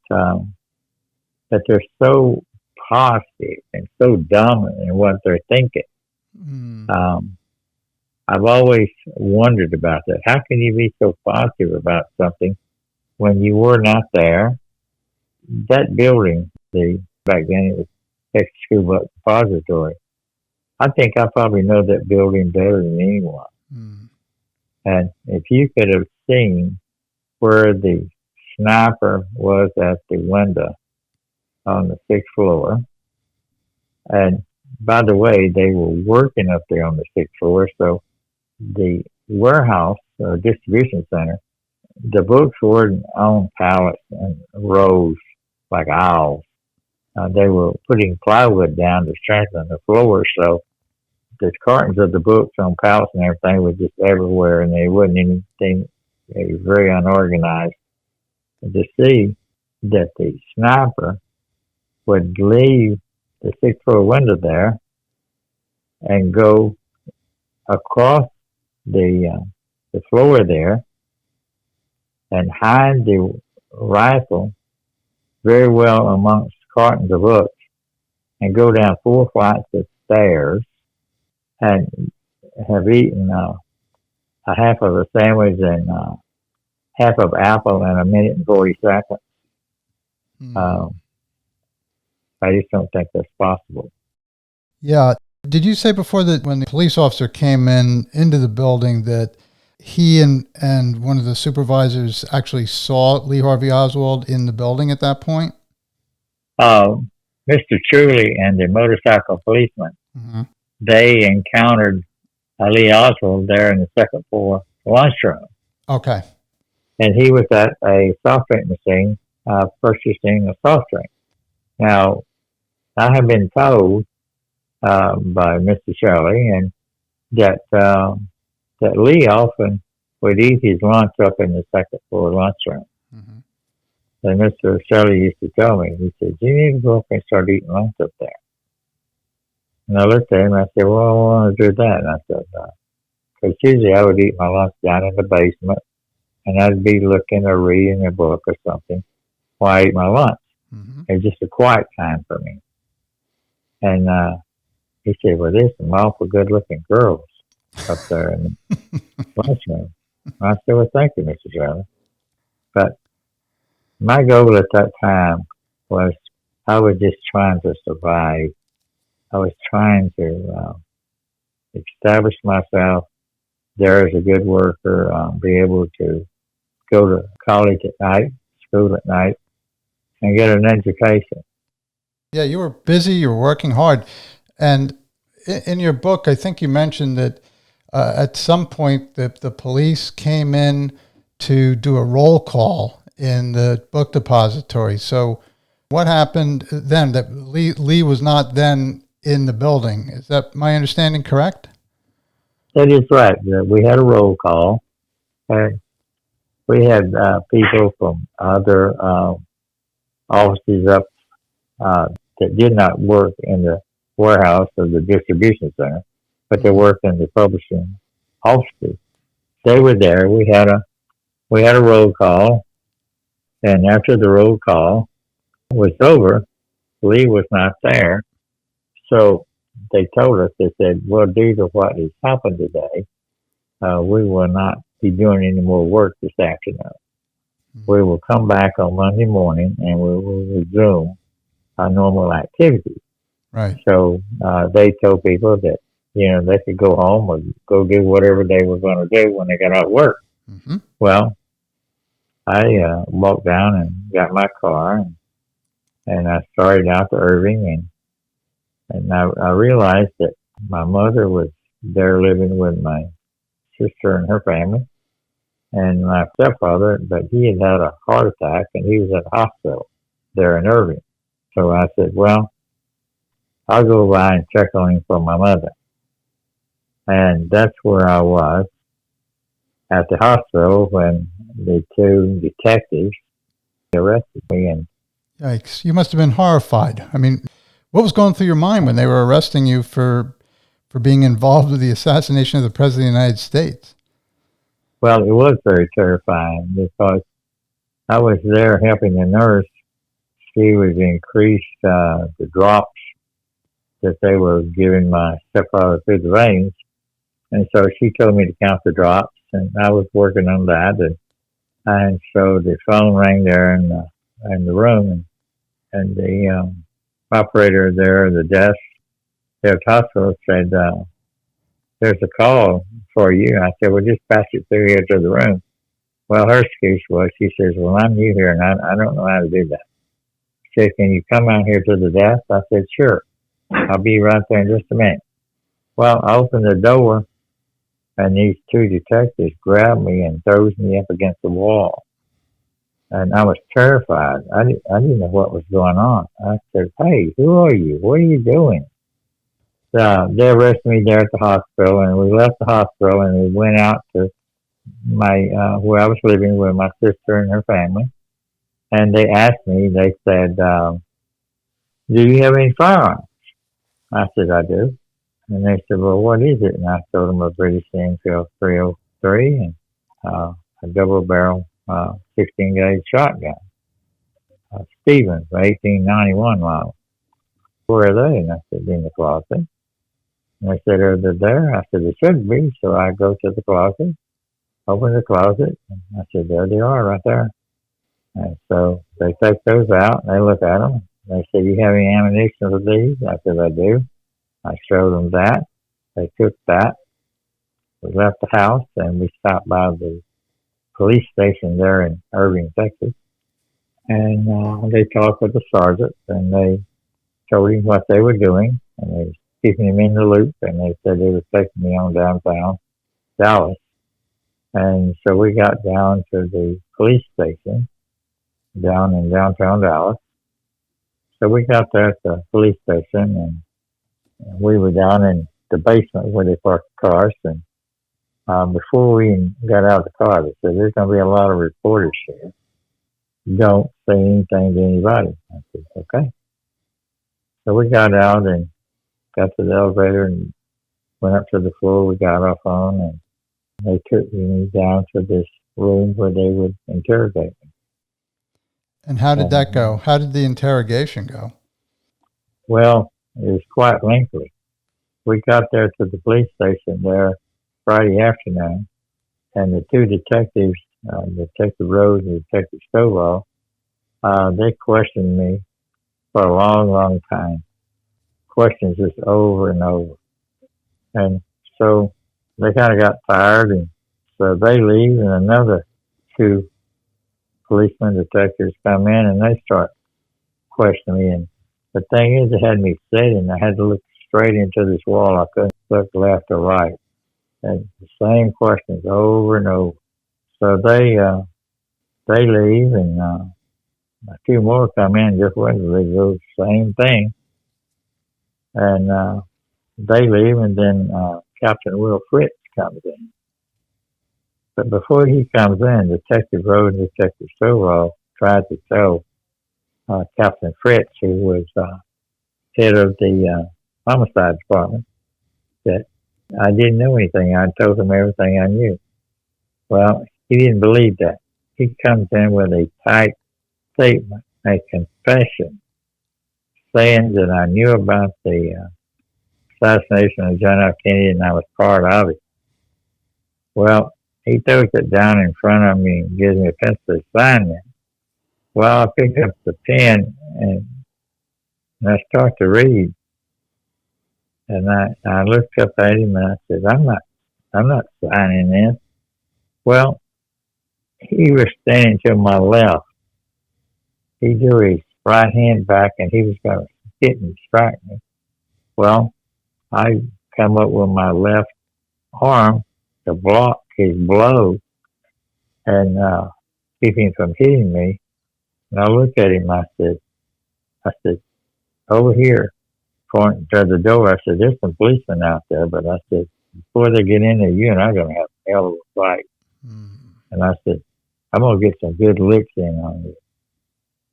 that they're so positive and so dominant in what they're thinking. I've always wondered about that. How can you be so positive about something when you were not there? That building, back then it was Texas School Book Depository. I think I probably know that building better than anyone. And if you could have seen where the sniper was at the window on the sixth floor, and by the way, they were working up there on the sixth floor, so the warehouse or distribution center, the books weren't on pallets and rows like aisles. They were putting plywood down to strengthen the floor, so the cartons of the books on pallets and everything were just everywhere, and there wasn't anything. It was very unorganized. And to see that the sniper would leave the sixth floor window there and go across the floor there and hide the rifle very well amongst cartons of books and go down 4 flights of stairs and have eaten a half of a sandwich and half of apple in a minute and 40 seconds. I just don't think that's possible. Yeah. Did you say before that when the police officer came into the building that he and one of the supervisors actually saw Lee Harvey Oswald in the building at that point? Mr. Truly and the motorcycle policeman, they encountered Lee Oswald there in the second floor lunchroom. Okay. And he was at a soft drink machine purchasing a soft drink. Now, I have been told by Mr. Shelley and that Lee often would eat his lunch up in the second floor lunchroom. And Mr. Shelley used to tell me, he said, "You need to go up and start eating lunch up there." And I looked at him and I said, "Well, I want to do that." And I said, because usually I would eat my lunch down in the basement and I'd be looking or reading a book or something while I ate my lunch. It was just a quiet time for me. And he said, "Well, there's some awful good-looking girls up there in the lunchroom." I said, "Well, thank you, Mr. Shelley." But my goal at that time was I was just trying to survive. I was trying to establish myself there as a good worker, be able to go to college at night, school at night, and get an education. Yeah, you were busy, you were working hard. And in your book, I think you mentioned that at some point the police came in to do a roll call in the book depository. So what happened then? That Lee was not then in the building. Is that my understanding correct? That is right. We had a roll call, and we had people from other offices up that did not work in the warehouse or the distribution center, but they worked in the publishing offices. They were there. We had a roll call, and after the roll call was over, Lee was not there. So they told us, they said, well, due to what has happened today, we will not be doing any more work this afternoon. We will come back on Monday morning and we will resume our normal activities. Right. So they told people that, they could go home or go do whatever they were going to do when they got out of work. Mm-hmm. Well, I walked down and got my car and I started out to Irving and I realized that my mother was there living with my sister and her family and my stepfather, but he had had a heart attack and he was at the hospital there in Irving. So I said, well, I'll go by and check on him for my mother. And that's where I was at the hospital when the two detectives arrested me. And yikes. You must have been horrified. I mean, what was going through your mind when they were arresting you for being involved with the assassination of the President of the United States? Well, it was very terrifying because I was there helping the nurse. She was increased the drops that they were giving my stepfather through the veins. And so she told me to count the drops, and I was working on that. And so the phone rang there in the room, and the operator there at the desk there at the hospital said, there's a call for you. I said, well, just pass it through here to the room. Well, her excuse was, she says, well, I'm new here, and I don't know how to do that. She said, can you come out here to the desk? I said, sure. I'll be right there in just a minute. Well, I opened the door, and these two detectives grabbed me and throws me up against the wall. And I was terrified. I didn't know what was going on. I said, hey, who are you? What are you doing? They arrested me there at the hospital, and we left the hospital, and we went out to my where I was living with my sister and her family. And they asked me, they said, do you have any firearms? I said, I do. And they said, well, what is it? And I told them a British Enfield 303 and a double barrel 16 gauge shotgun. Stevens, 1891 model. Where are they? And I said, in the closet. And they said, are they there? I said, they should be. So I go to the closet, open the closet, and I said, there they are right there. And so they take those out, and they look at them. They said, you have any ammunition for these? I said, I do. I showed them that. They took that. We left the house, and we stopped by the police station there in Irving, Texas. And they talked with the sergeant, and they told him what they were doing, and they were keeping him in the loop, and they said they were taking me on downtown Dallas. And so we got down to the police station down in downtown Dallas. So we got there at the police station, and we were down in the basement where they parked the cars. And before we even got out of the car, they said, there's going to be a lot of reporters here. Don't say anything to anybody. I said, okay. So we got out and got to the elevator and went up to the floor we got off on, and they took me down to this room where they would interrogate me. And how did that go? How did the interrogation go? Well, it was quite lengthy. We got there to the police station there Friday afternoon, and the two detectives, Detective Rose and Detective Stovall, they questioned me for a long, long time. Questions just over and over. And so they kind of got tired, and so they leave, and another two policemen, detectives come in, and they start questioning me. And the thing is, they had me sitting. I had to look straight into this wall. I couldn't look left or right. And the same questions over and over. So they leave, and a few more come in just waiting. They do the same thing. And they leave, and then Captain Will Fritz comes in. But before he comes in, Detective Rose and Detective Stovall tried to tell Captain Fritz, who was head of the homicide department, that I didn't know anything. I told him everything I knew. Well, he didn't believe that. He comes in with a typed statement, a confession, saying that I knew about the assassination of John F. Kennedy and I was part of it. Well, he throws it down in front of me and gives me a pencil to sign it. Well, I pick up the pen and I start to read. And I looked up at him and I said, I'm not signing this. Well, he was standing to my left. He drew his right hand back and he was going to hit and strike me. Well, I come up with my left arm to block his blow and keep him from hitting me. And I looked at him. I said, over here, pointing to the door. I said, there's some policemen out there, but I said, before they get in there, you and I are going to have a hell of a fight. And I said, I'm going to get some good licks in on you.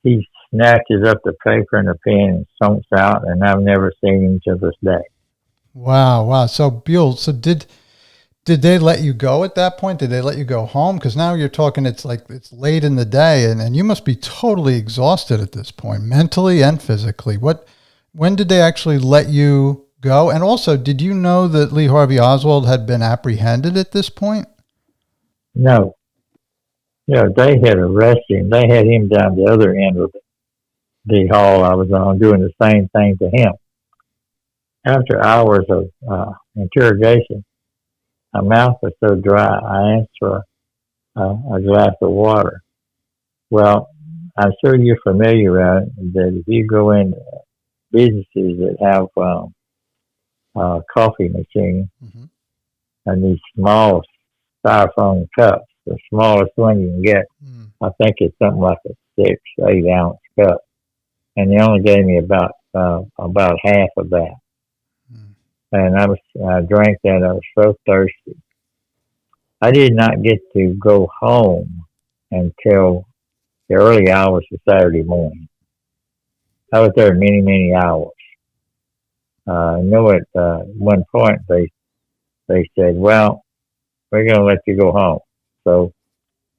He snatches up the paper and the pen and stomps out, and I've never seen him to this day. Wow. So Buell, did they let you go at that point? Did they let you go home? Because now you're talking, it's late in the day, and you must be totally exhausted at this point, mentally and physically. When did they actually let you go? And also, did you know that Lee Harvey Oswald had been apprehended at this point? No. They had arrested him. They had him down the other end of the hall I was on, doing the same thing to him. After hours of interrogation, my mouth was so dry, I asked for a glass of water. Well, I'm sure you're familiar that if you go in businesses that have coffee machines and these small styrofoam cups, the smallest one you can get, I think it's something like a 6-8 ounce cup, and they only gave me about half of that. And I drank that. I was so thirsty. I did not get to go home until the early hours of Saturday morning. I was there many, many hours. I know at one point they said, well, we're going to let you go home. So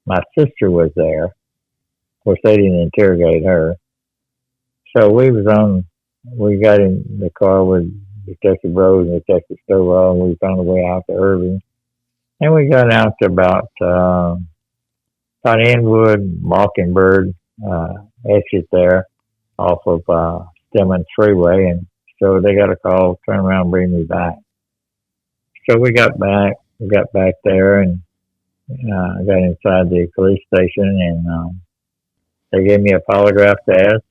my sister was there. Of course, they didn't interrogate her. So we got in the car with Detective Rose and Detective Stovall, and we found our way out to Irving. And we got out to about Inwood, Mockingbird exit there off of Stemmons Freeway. And so they got a call, turn around and bring me back. So we got back there and got inside the police station, and they gave me a polygraph test,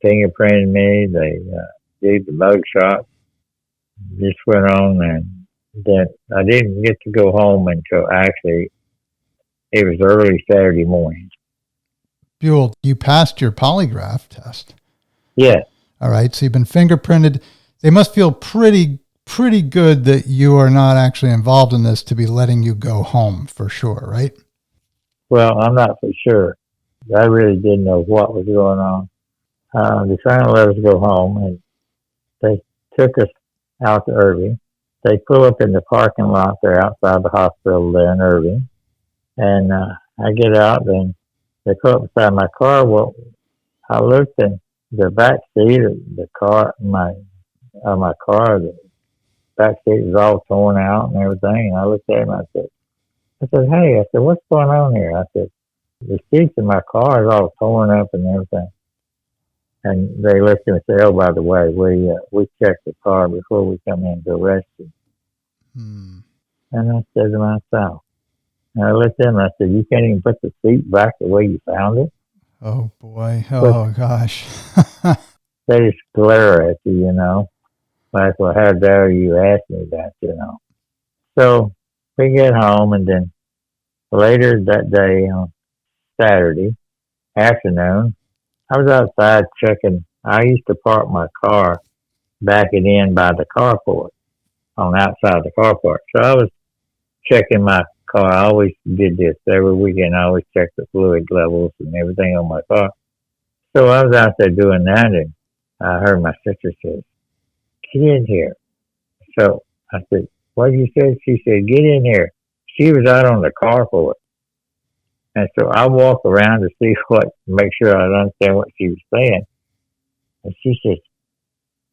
fingerprinted me, they did the mug shot. Just went on, and then I didn't get to go home until actually it was early Saturday morning. Buell, you passed your polygraph test. Yeah. All right. So you've been fingerprinted. They must feel pretty good that you are not actually involved in this to be letting you go home for sure, right? Well, I'm not for sure. I really didn't know what was going on. They finally let us go home, and they took us out to Irving. They pull up in the parking lot there outside the hospital there in Irving. And I get out, and they pull up beside my car. Well, I looked in the back seat of the car, my car, the back seat was all torn out and everything. And I looked at him, I said, hey, what's going on here? I said, the seats in my car is all torn up and everything. And they looked at me and said, oh, by the way, we checked the car before we come in to arrest you. And I said to myself, and I looked at him and I said, you can't even put the seat back the way you found it? Oh, boy. Oh, gosh. They just glare at you, Like, well, how dare you ask me that, So we get home, and then later that day on Saturday afternoon, I was outside checking. I used to park my car, back it in by the carport, on outside the carport. So I was checking my car. I always did this every weekend. I always checked the fluid levels and everything on my car. So I was out there doing that, and I heard my sister say, "Get in here." So I said, "What did you say?" She said, "Get in here." She was out on the carport. And so I walked around to see make sure I understand what she was saying. And she says,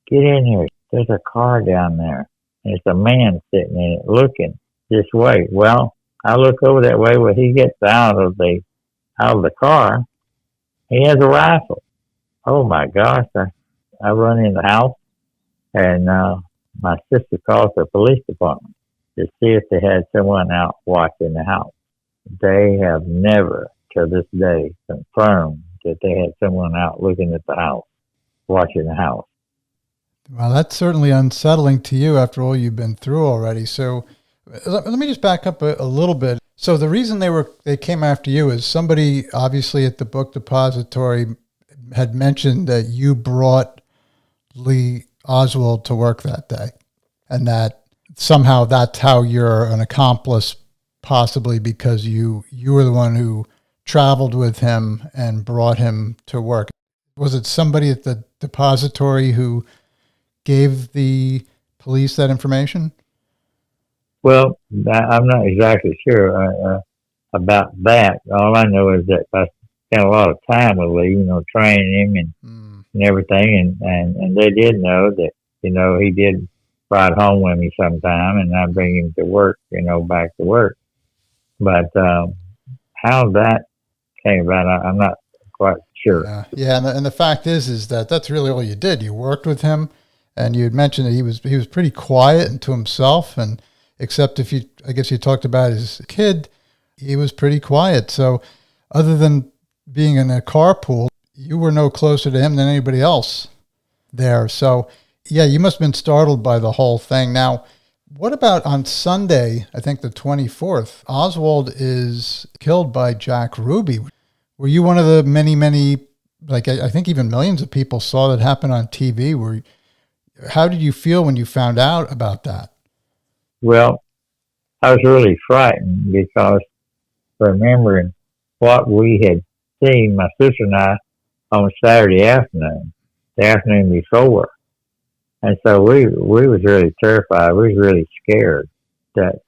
"Get in here. There's a car down there. And it's a man sitting in it looking this way." Well, I look over that way. When he gets out of the car, he has a rifle. Oh my gosh. I run in the house, and my sister calls the police department to see if they had someone out watching the house. They have never, to this day, confirmed that they had someone out looking at the house, watching the house. Well, that's certainly unsettling to you after all you've been through already. So let me just back up a little bit. So the reason they came after you is somebody obviously at the book depository had mentioned that you brought Lee Oswald to work that day, and that somehow that's how you're an accomplice, possibly because you were the one who traveled with him and brought him to work. Was it somebody at the depository who gave the police that information? Well, I'm not exactly sure about that. All I know is that I spent a lot of time with Lee, training him and everything, and they did know that, he did ride home with me sometime, and I'd bring him to work, back to work. But how that came about, I'm not quite sure. Yeah, and the fact is that that's really all you did. You worked with him, and you had mentioned that he was pretty quiet and to himself, and except I guess you talked about his kid, he was pretty quiet. So other than being in a carpool, you were no closer to him than anybody else there. So yeah, you must have been startled by the whole thing. Now, what about on Sunday, I think the 24th, Oswald is killed by Jack Ruby. Were you one of the many, I think even millions of people saw that happen on TV? How did you feel when you found out about that? Well, I was really frightened because remembering what we had seen, my sister and I, on Saturday afternoon, the afternoon before. And so we was really terrified. We was really scared that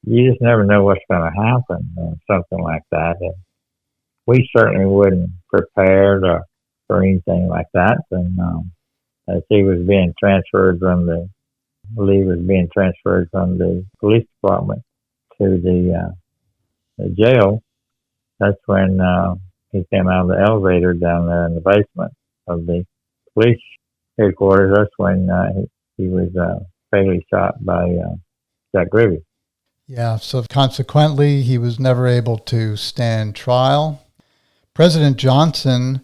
you just never know what's going to happen or something like that. And we certainly wasn't prepared for anything like that. And as Lee was being transferred from the police department to the jail, that's when he came out of the elevator down there in the basement of the police headquarters. That's when he was fatally shot by Jack Ruby. Yeah, so consequently, he was never able to stand trial. President Johnson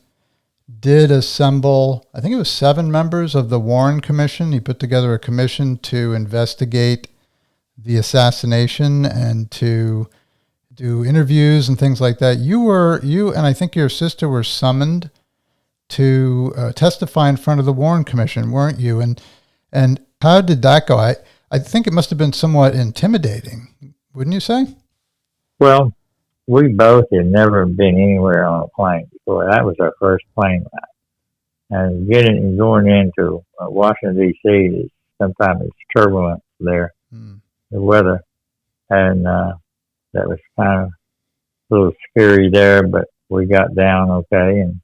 did assemble, I think it was 7 members of the Warren Commission. He put together a commission to investigate the assassination and to do interviews and things like that. You and I think your sister were summoned to testify in front of the Warren Commission, weren't you? And how did that go? I think it must have been somewhat intimidating, wouldn't you say? Well, we both had never been anywhere on a plane before. That was our first plane ride. And going into Washington, D.C., sometimes it's turbulent there, the weather. And that was kind of a little scary there, but we got down okay. And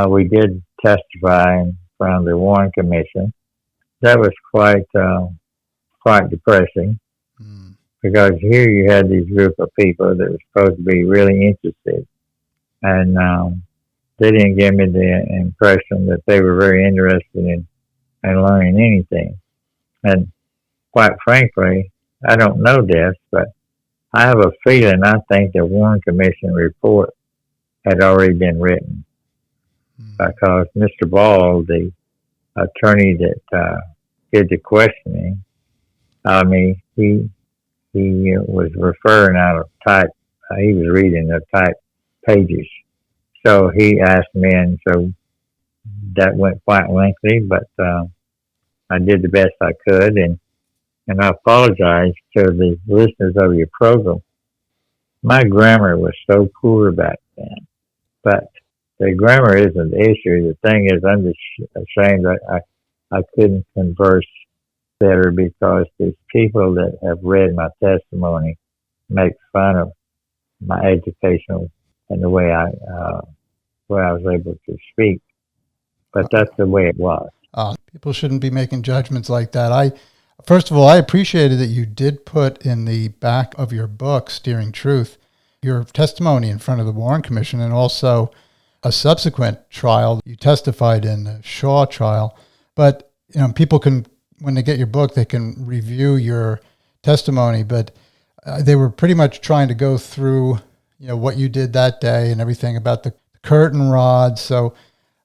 we did testify in front of the Warren Commission. That was quite depressing. Because here you had these group of people that were supposed to be really interested, and they didn't give me the impression that they were very interested in learning anything. And quite frankly, I don't know this, but I have a feeling I think the Warren Commission report had already been written because Mr. Ball, the attorney that did the questioning, he was referring out of type. He was reading the type pages. So he asked me, and so that went quite lengthy, but I did the best I could, and I apologize to the listeners of your program. My grammar was so poor back then, but the grammar isn't the issue. The thing is, I'm just ashamed that I couldn't converse better because these people that have read my testimony make fun of my educational and the way I was able to speak. But that's the way it was. People shouldn't be making judgments like that. First of all, I appreciated that you did put in the back of your book, Steering Truth, your testimony in front of the Warren Commission and also a subsequent trial you testified in, the Shaw trial. But, people can, when they get your book, they can review your testimony, but they were pretty much trying to go through, what you did that day and everything about the curtain rod. So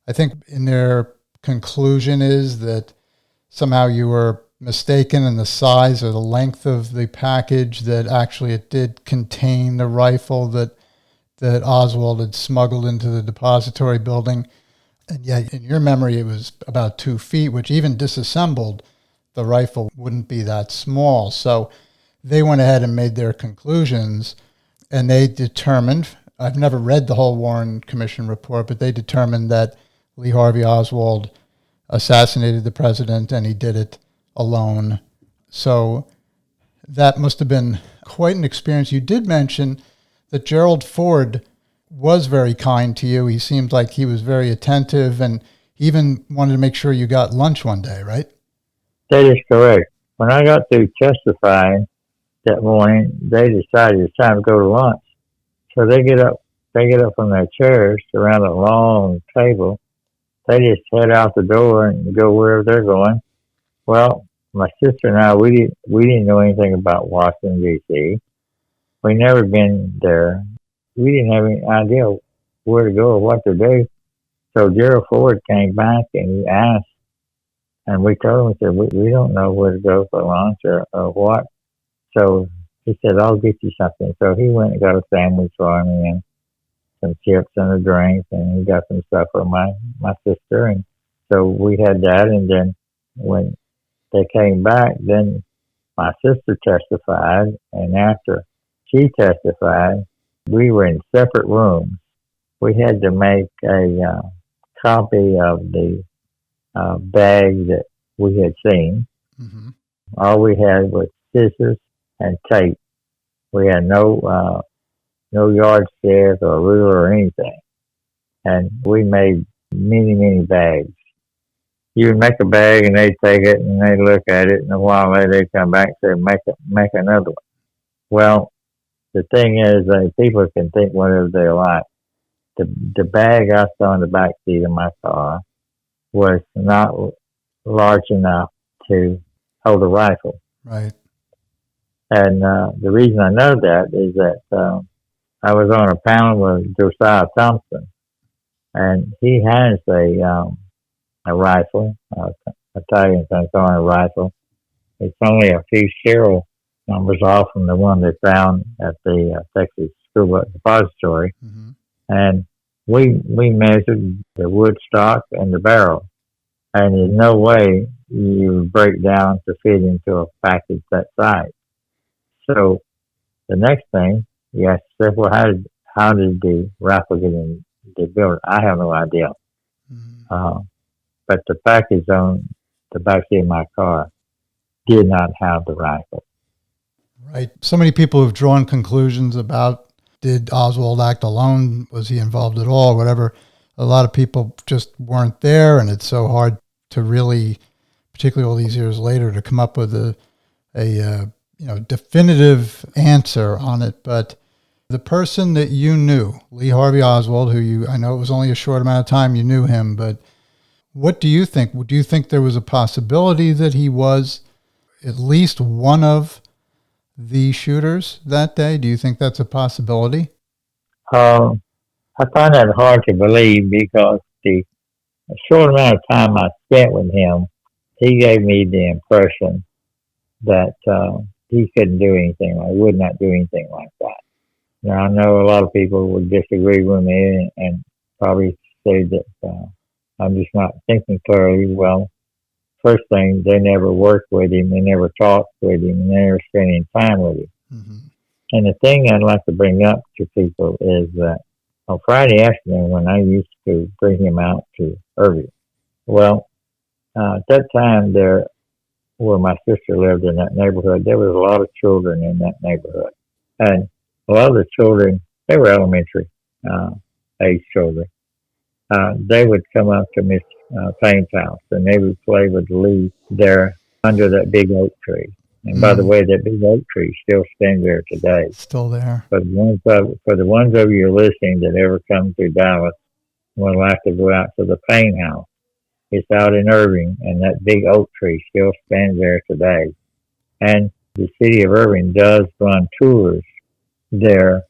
I think in their conclusion is that somehow you were mistaken in the size or the length of the package, that actually it did contain the rifle that Oswald had smuggled into the depository building. And yet, in your memory, it was about 2 feet, which even disassembled, the rifle wouldn't be that small. So they went ahead and made their conclusions, and they determined, I've never read the whole Warren Commission report, but they determined that Lee Harvey Oswald assassinated the president, and he did it alone. So that must have been quite an experience. You did mention that Gerald Ford was very kind to you. He seemed like he was very attentive and even wanted to make sure you got lunch one day, right? That is correct. When I got through testifying that morning, they decided it's time to go to lunch. So they get up from their chairs around a long table. They just head out the door and go wherever they're going. Well, my sister and I, we didn't know anything about Washington, D.C. We never been there. We didn't have any idea where to go or what to do. So Gerald Ford came back and he asked, and we told him, we said, we don't know where to go for lunch or what. So he said, I'll get you something. So he went and got a sandwich for me and some chips and a drink, and he got some stuff for my sister. And so we had that, and then when they came back, then my sister testified, and after she testified, we were in separate rooms. We had to make a copy of the bag that we had seen. Mm-hmm. All we had was scissors and tape. We had no yardstick or ruler or anything. And we made many, many bags. You would make a bag and they'd take it and they'd look at it, and a while later they'd come back and say, make another one. Well, the thing is, people can think whatever they like. The bag I saw in the back seat of my car was not large enough to hold a rifle. Right. And the reason I know that is that I was on a panel with Josiah Thompson, and he has a rifle, Italian Concern rifle. It's only a few serial numbers off from the one they found at the Texas School Book Depository. Mm-hmm. And we measured the wood stock and the barrel, and there's no way you would break down to fit into a package that size. So the next thing, you ask yourself, well, how did the rifle get in the building? I have no idea. Mm-hmm. But the package on the back seat of my car did not have the rifle. Right. So many people have drawn conclusions about, did Oswald act alone? Was he involved at all? Whatever. A lot of people just weren't there, and it's so hard to really, particularly all these years later, to come up with a definitive answer on it. But the person that you knew, Lee Harvey Oswald, I know it was only a short amount of time you knew him, but what do you think? Do you think there was a possibility that he was at least one of the shooters that day? Do you think that's a possibility? I find that hard to believe because the short amount of time I spent with him, he gave me the impression that he couldn't do anything, would not do anything like that. Now, I know a lot of people would disagree with me and probably say that I'm just not thinking clearly. Well, first thing, they never worked with him, they never talked with him, and they never spent any time with him. Mm-hmm. And the thing I'd like to bring up to people is that on Friday afternoon when I used to bring him out to Irving. Well, at that time there, where my sister lived in that neighborhood, there was a lot of children in that neighborhood. And a lot of the children, they were elementary age children. They would come up to Miss Payne's house and they would play with Lee there under that big oak tree. And by the way, that big oak tree still stands there today. Still there. For the ones of you listening that ever come to Dallas, would like to go out to the Payne house. It's out in Irving, and that big oak tree still stands there today. And the city of Irving does run tours there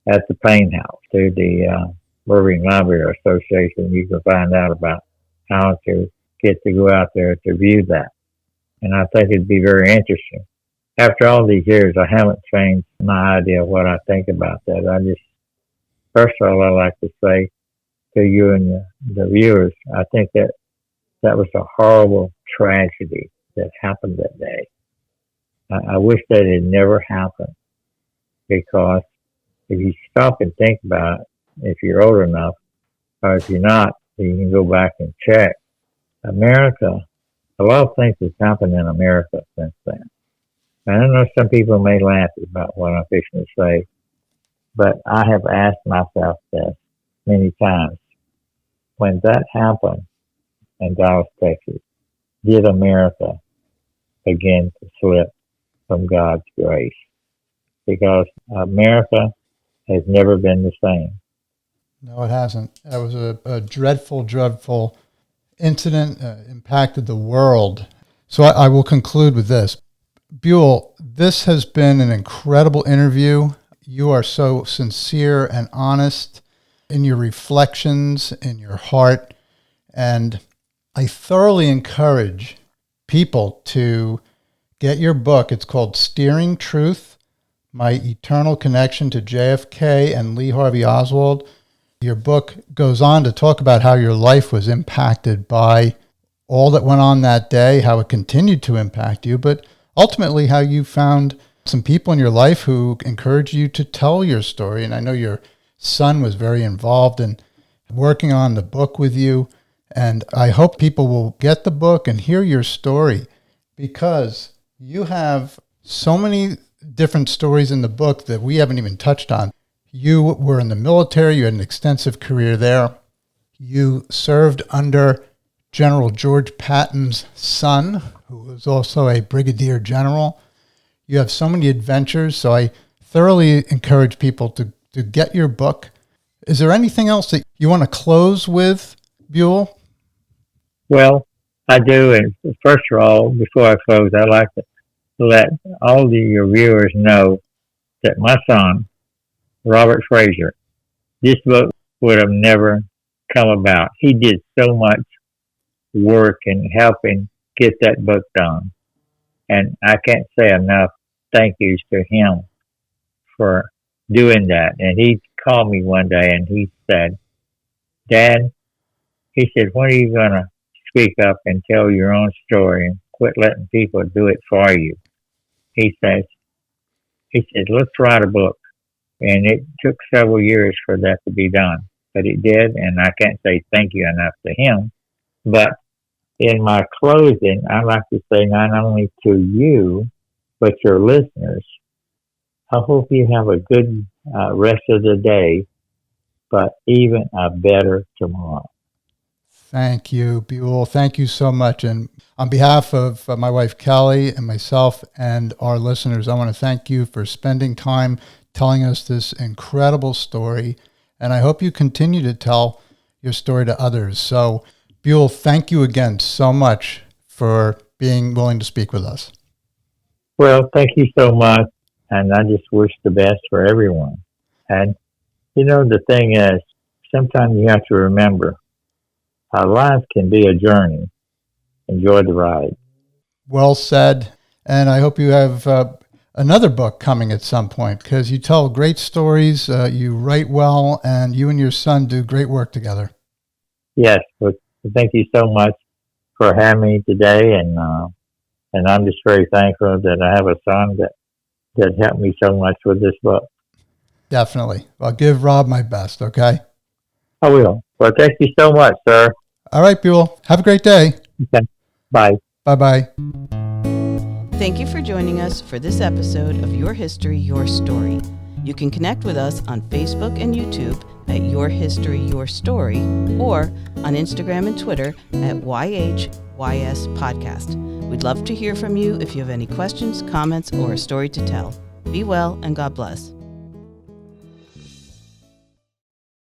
at the Payne house through the Irving Library Association. You can find out about how to get to go out there to view that. And I think it'd be very interesting. After all these years, I haven't changed my idea of what I think about that. First of all, I like to say to you and the viewers, I think that was a horrible tragedy that happened that day. I wish that it never happened, because if you stop and think about it, if you're old enough, or if you're not, you can go back and check. America, a lot of things have happened in America since then. And I know some people may laugh about what I'm fixing to say, but I have asked myself this many times. When that happened in Dallas, Texas, did America begin to slip from God's grace? Because America has never been the same. No, it hasn't. That was a dreadful, dreadful incident, impacted the world. So I will conclude with this. Buell, this has been an incredible interview. You are so sincere and honest in your reflections, in your heart, and I thoroughly encourage people to get your book. It's called Steering Truth, My Eternal Connection to JFK and Lee Harvey Oswald. Your book goes on to talk about how your life was impacted by all that went on that day, how it continued to impact you, but ultimately how you found some people in your life who encouraged you to tell your story. And I know your son was very involved in working on the book with you. And I hope people will get the book and hear your story, because you have so many different stories in the book that we haven't even touched on. You were in the military. You had an extensive career there. You served under General George Patton's son, who was also a brigadier general. You have so many adventures, so I thoroughly encourage people to get your book. Is there anything else that you want to close with, Buell? Well, I do. And first of all, before I close, I'd like to let all of your viewers know that my son, Robert Frazier, this book would have never come about. He did so much work in helping get that book done. And I can't say enough thank yous to him for doing that. And he called me one day and he said, Dad, he said, when are you going to speak up and tell your own story and quit letting people do it for you? He said, let's write a book. And it took several years for that to be done, but it did. And I can't say thank you enough to him. But in my closing, I'd like to say not only to you, but your listeners, I hope you have a good rest of the day, but even a better tomorrow. Thank you, Buell. Thank you so much. And on behalf of my wife, Kelly, and myself and our listeners, I want to thank you for spending time telling us this incredible story. And I hope you continue to tell your story to others. So, Buell, thank you again so much for being willing to speak with us. Well, thank you so much. And I just wish the best for everyone. And, the thing is, sometimes you have to remember, life can be a journey. Enjoy the ride. Well said. And I hope you have another book coming at some point, because you tell great stories, you write well, and you and your son do great work together. Yes. Well, thank you so much for having me today. And I'm just very thankful that I have a son that helped me so much with this book. Definitely. I'll give Rob my best, okay? I will. Well, thank you so much, sir. All right, Buell. Have a great day. Okay. Bye. Bye-bye. Thank you for joining us for this episode of Your History, Your Story. You can connect with us on Facebook and YouTube at Your History, Your Story, or on Instagram and Twitter at YHYS Podcast. We'd love to hear from you if you have any questions, comments, or a story to tell. Be well and God bless.